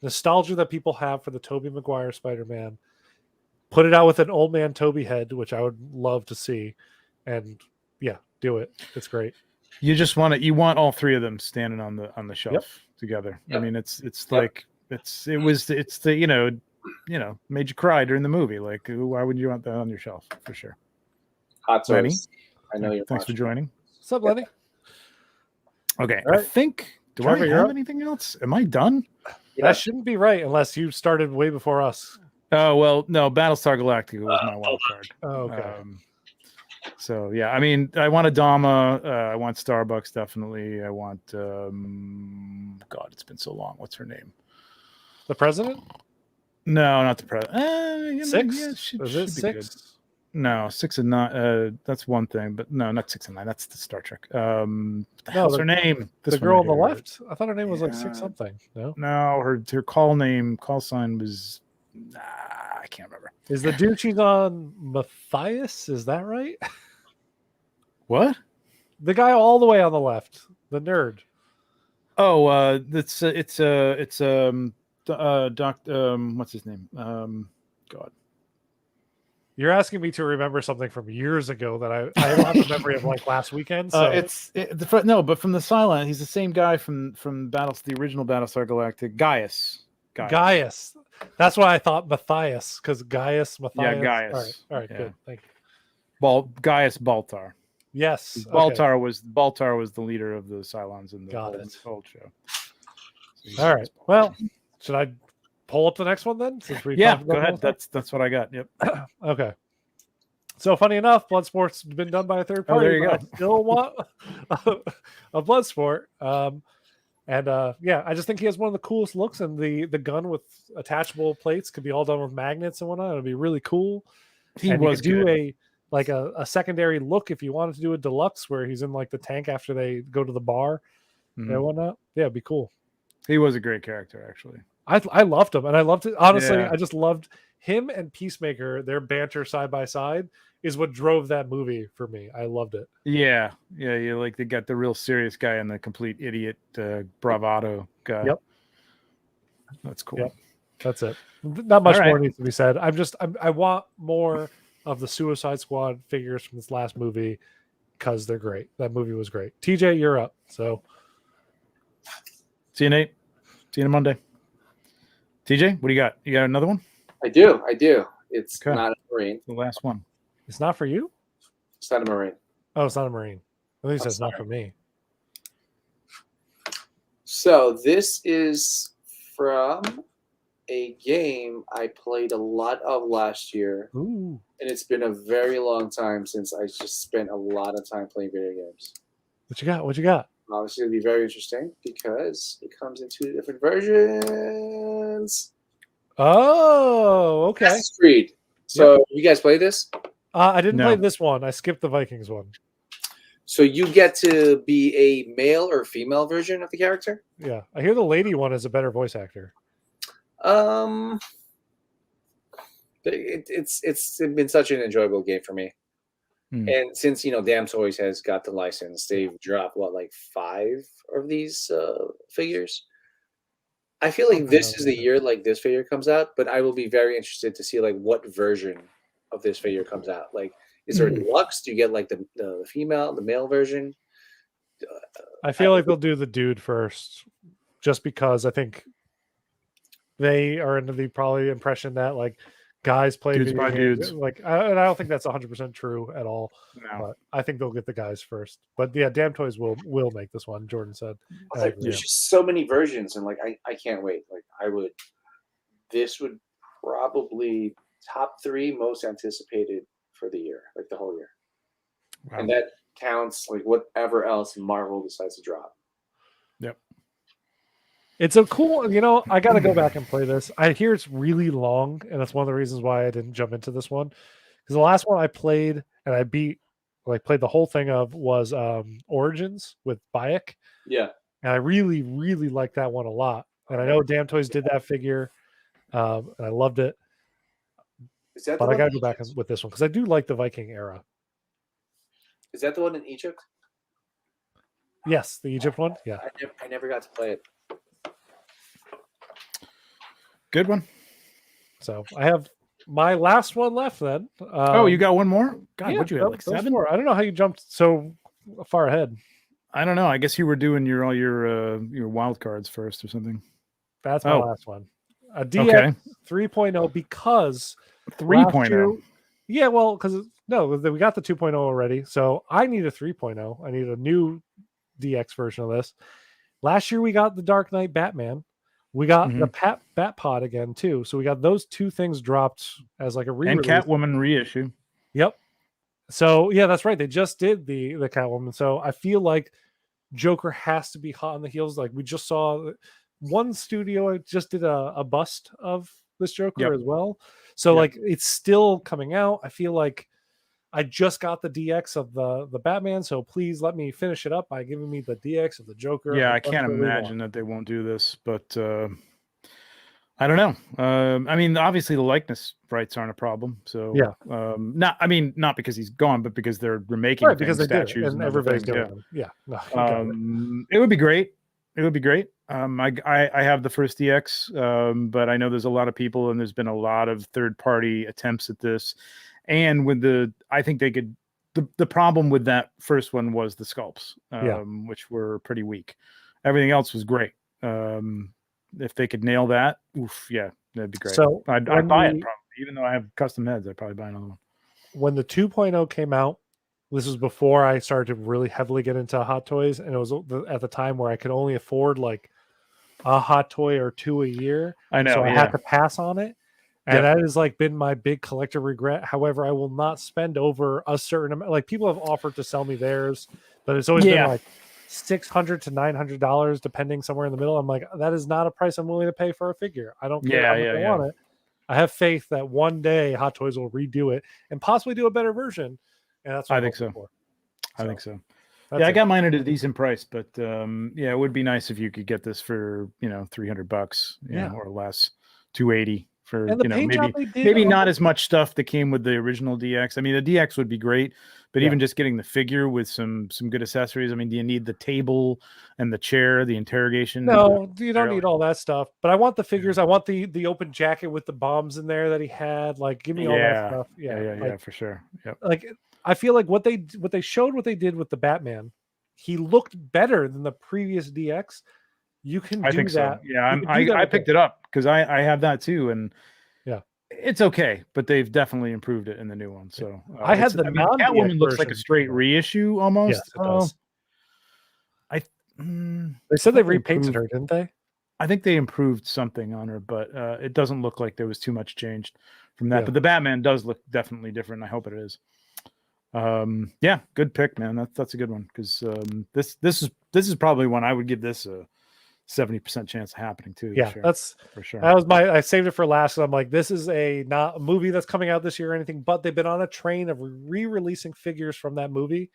nostalgia that people have for the Tobey Maguire Spider-Man. Put it out with an old man Toby head, which I would love to see, and yeah, do it. It's great. You just want it. You want all three of them standing on the shelf together. Yep. I mean, it's like it's the you know made you cry during the movie. Like, why would you want that on your shelf for sure? Hot Lenny, sauce. I know you're. Thanks for joining. What's up, Lenny? Okay, All right. I think. Do Trevor, I you're have up. anything else? Am I done? Yeah. That shouldn't be right unless you started way before us. Oh well, no. Battlestar Galactica was my wild card. Oh, okay. So yeah, I mean, I want Adama. I want Starbucks definitely. I want. God, it's been so long. What's her name? The president? No, not the president. 6? Yeah, Is it should be 6? good. No, 6 and 9. That's one thing, but no, not 6 and 9. That's the Star Trek. What the hell's her name? The girl on the left? I thought her name was like 6 something. No, her call sign was. I can't remember. is the dude she's on Matthias? Is that right? What? The guy all the way on the left, the nerd. Oh, it's Doc. What's his name? God. You're asking me to remember something from years ago that I have a memory of like last weekend. So No, but from the Cylon, he's the same guy from the original Battlestar Galactica, Gaius. That's why I thought Matthias, because Matthias. Yeah, Gaius. All right, Yeah. good. Thank you. Gaius Baltar. Yes. Baltar was the leader of the Cylons in the old show. So all right. Well, should I pull up the next one then? Since we go talked about ahead. both? That's what I got. Yep. Okay. So funny enough, Bloodsport's been done by a third party. There you but go. I still want a Bloodsport. I just think he has one of the coolest looks, and the gun with attachable plates could be all done with magnets and whatnot. It'd be really cool. He was do good. a secondary look if you wanted to do a deluxe where he's in like the tank after they go to the bar and whatnot. Yeah, it'd be cool. He was a great character, actually. I loved him, and I loved it. Honestly, Yeah. I just loved him and Peacemaker. Their banter side by side is what drove that movie for me. I loved it. Yeah. Like they got the real serious guy and the complete idiot bravado guy. Yep. That's cool. Yep. That's it. Not much All right. more needs to be said. I want more of the Suicide Squad figures from this last movie because they're great. That movie was great. TJ, you're up. So see you, Nate. See you on Monday. TJ, what do you got? You got another one? I do. It's Okay. not a Marine. The last one. it's not for you? It's not a Marine. Oh, it's not a Marine. At least I'm it's not sorry. for me. So this is from a game I played a lot of last year, Ooh. and it's been a very long time since I just spent a lot of time playing video games. What you got? What you got? Obviously, it'll be very interesting because it comes in 2 different versions. Oh, okay. Assassin's Creed. So you guys play this? I didn't No. play this one. I skipped the Vikings one. So you get to be a male or female version of the character? Yeah. I hear the lady one is a better voice actor. It's been such an enjoyable game for me. And since Damn Toys has got the license, they've dropped like 5 of these figures. I feel like this is the year like this figure comes out, but I will be very interested to see like what version of this figure comes out. Like, is there a deluxe? Do you get like the male version? I feel like they'll do the dude first, just because I think they are under the probably impression that like guys play Dudes video by games. dudes. Like, and I don't think that's 100% true at all. No. But I think they'll get the guys first. But yeah, Damn Toys will make this one. Jordan said. I was like, there's just so many versions, and like I can't wait. Like this would probably top 3 most anticipated for the year, like the whole year. Wow. And that counts like whatever else Marvel decides to drop. Yep. It's a cool, I got to go back and play this. I hear it's really long, and that's one of the reasons why I didn't jump into this one. Because the last one I played and I beat, played the whole thing of was Origins with Bayek. Yeah. And I really, really liked that one a lot. and I know Damn Toys did that figure, and I loved it. Is that but I got to go back with this one because I do like the Viking era. Is that the one in Egypt? Yes, the Egypt one. Yeah, I never got to play it. Good one. So I have my last one left then. You got one more? God, yeah, what'd you have, like 7? I don't know how you jumped so far ahead. I don't know. I guess you were doing all your wild cards first or something. That's my last one. A DX 3.0 because 3.0. Yeah, well, because we got the 2.0 already. So I need a 3.0. I need a new DX version of this. Last year we got the Dark Knight Batman. We got the Bat Pod again too. So we got those two things dropped as like a re-release. And Catwoman reissue. Yep. So yeah, that's right. They just did the Catwoman. So I feel like Joker has to be hot on the heels. Like we just saw one studio just did a bust of this Joker as well. So like it's still coming out. I feel like I just got the DX of the Batman, so please let me finish it up by giving me the DX of the Joker. Yeah, I can't imagine that they won't do this, but I don't know. I mean, obviously the likeness rights aren't a problem. So not because he's gone, but because they're remaking because they statues and everybody's doing them. Yeah, no, it would be great. It would be great. I have the first DX, but I know there's a lot of people, and there's been a lot of third-party attempts at this. And I think they could. The problem with that first one was the sculpts, which were pretty weak. Everything else was great. If they could nail that, that'd be great. So I'd buy it probably, even though I have custom heads. I'd probably buy another one. When the 2.0 came out, this was before I started to really heavily get into hot toys, and it was at the time where I could only afford like a hot toy or two a year. I know, so I had to pass on it. And that has like been my big collector regret. However, I will not spend over a certain amount. Like people have offered to sell me theirs, but it's always been like $600 to $900, depending somewhere in the middle. I'm like, that is not a price I'm willing to pay for a figure. I don't care how much I want it. I have faith that one day Hot Toys will redo it and possibly do a better version. And that's what I think so. I think so. I it. got mine at a decent price, but it would be nice if you could get this for $300, or less, $280. For maybe not as much stuff that came with the original DX. I mean, the DX would be great, but even just getting the figure with some good accessories. I mean, do you need the table and the chair, the interrogation? No, you don't need all that stuff. But I want the figures. I want the open jacket with the bombs in there that he had. Like, give me all that stuff. Yeah, for sure. Yep. Like, I feel like what they did with the Batman, he looked better than the previous DX. You can do that. So. Yeah, I picked it up because I have that too, and it's okay, but they've definitely improved it in the new one. So I had the Catwoman looks like a straight reissue almost. Yes, it does. They said they repainted her, didn't they? I think they improved something on her, but it doesn't look like there was too much changed from that. But the Batman does look definitely different. I hope it is. Good pick, man. That's a good one because this is probably one I would give this a 70% chance of happening too. Yeah, that's for sure. That was I saved it for last. I'm like, this is not a movie that's coming out this year or anything, but they've been on a train of re-releasing figures from that movie.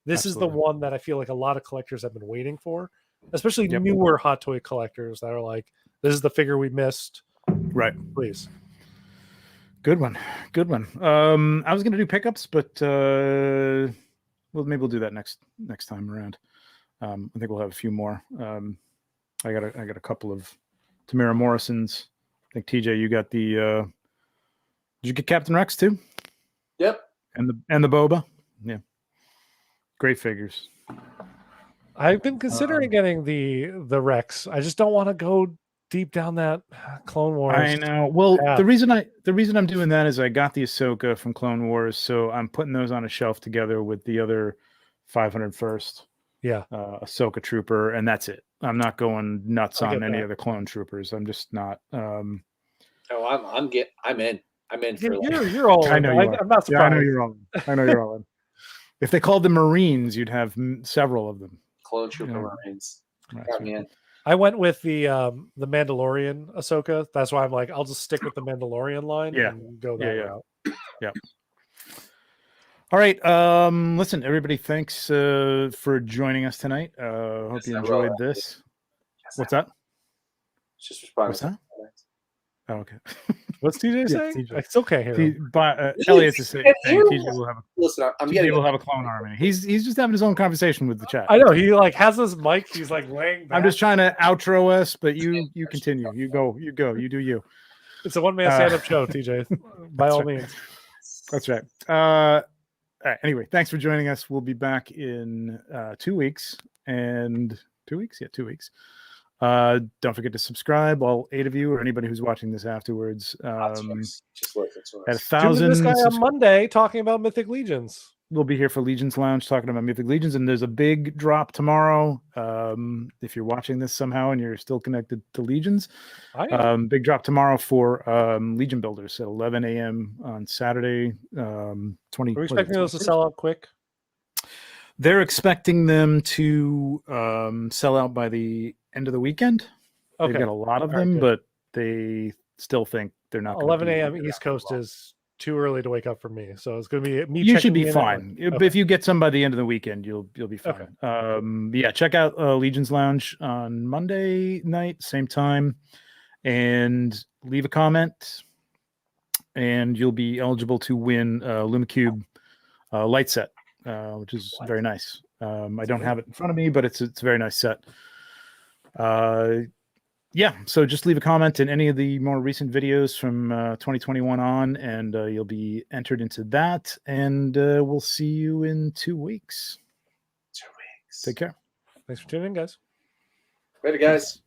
This is the one that I feel like a lot of collectors have been waiting for, especially newer hot toy collectors that are like, this is the figure we missed. Right. Please. Good one. I was going to do pickups, but maybe we'll do that next time around. I think we'll have a few more. I got a couple of Tamara Morrisons. I think TJ, you got the. Did you get Captain Rex too? Yep. And the Boba, yeah. Great figures. I've been considering getting the Rex. I just don't want to go deep down that Clone Wars. I know. Well, the reason I'm doing that is I got the Ahsoka from Clone Wars, so I'm putting those on a shelf together with the other 501st. Yeah. Ahsoka Trooper, and that's it. I'm not going nuts on any of the clone troopers. I'm just not. I'm in. I'm in for. You're all. I know you I'm not surprised. Yeah, I know you're all in. If they called them Marines, you'd have several of them. Clone Trooper Marines. Got me in. I went with the Mandalorian Ahsoka. That's why I'm like, I'll just stick with the Mandalorian line and go that route. Yeah. All right. Listen, everybody, thanks for joining us tonight. Hope you enjoyed this. What's that? Just responding. What's that? Oh, okay. What's TJ saying? TJ. I still can't hear him. Elliot's just saying TJ Listen, will have a clone army. He's just having his own conversation with the chat. I know he like has this mic. He's like laying back. I'm just trying to outro us, but you continue. You go. You do you. It's a one-man stand-up show, TJ. By all means. That's right. All right. Anyway, thanks for joining us. We'll be back in 2 weeks. And 2 weeks? Yeah, 2 weeks. Don't forget to subscribe, all 8 of you, or anybody who's watching this afterwards. At 1,000. This guy on Monday talking about Mythic Legions. We'll be here for Legions Lounge talking about Mythic Legions, and there's a big drop tomorrow. If you're watching this somehow and you're still connected to Legions, big drop tomorrow for Legion Builders at 11 a.m. on Saturday. 20. Are we expecting those to sell out quick? They're expecting them to sell out by the end of the weekend. Okay. They've got a lot of them, but they still think they're not. 11 a.m. East Coast is too early to wake up for me, so it's going to be me. You should be fine. Okay. If you get some by the end of the weekend, you'll be fine. Okay. Yeah, check out Legions Lounge on Monday night, same time, and leave a comment, and you'll be eligible to win LumaCube light set, which is very nice. I don't have it in front of me, but it's a very nice set. Yeah, so just leave a comment in any of the more recent videos from 2021 on, and you'll be entered into that. And we'll see you in 2 weeks. 2 weeks. Take care. Thanks for tuning in, guys. Later, guys.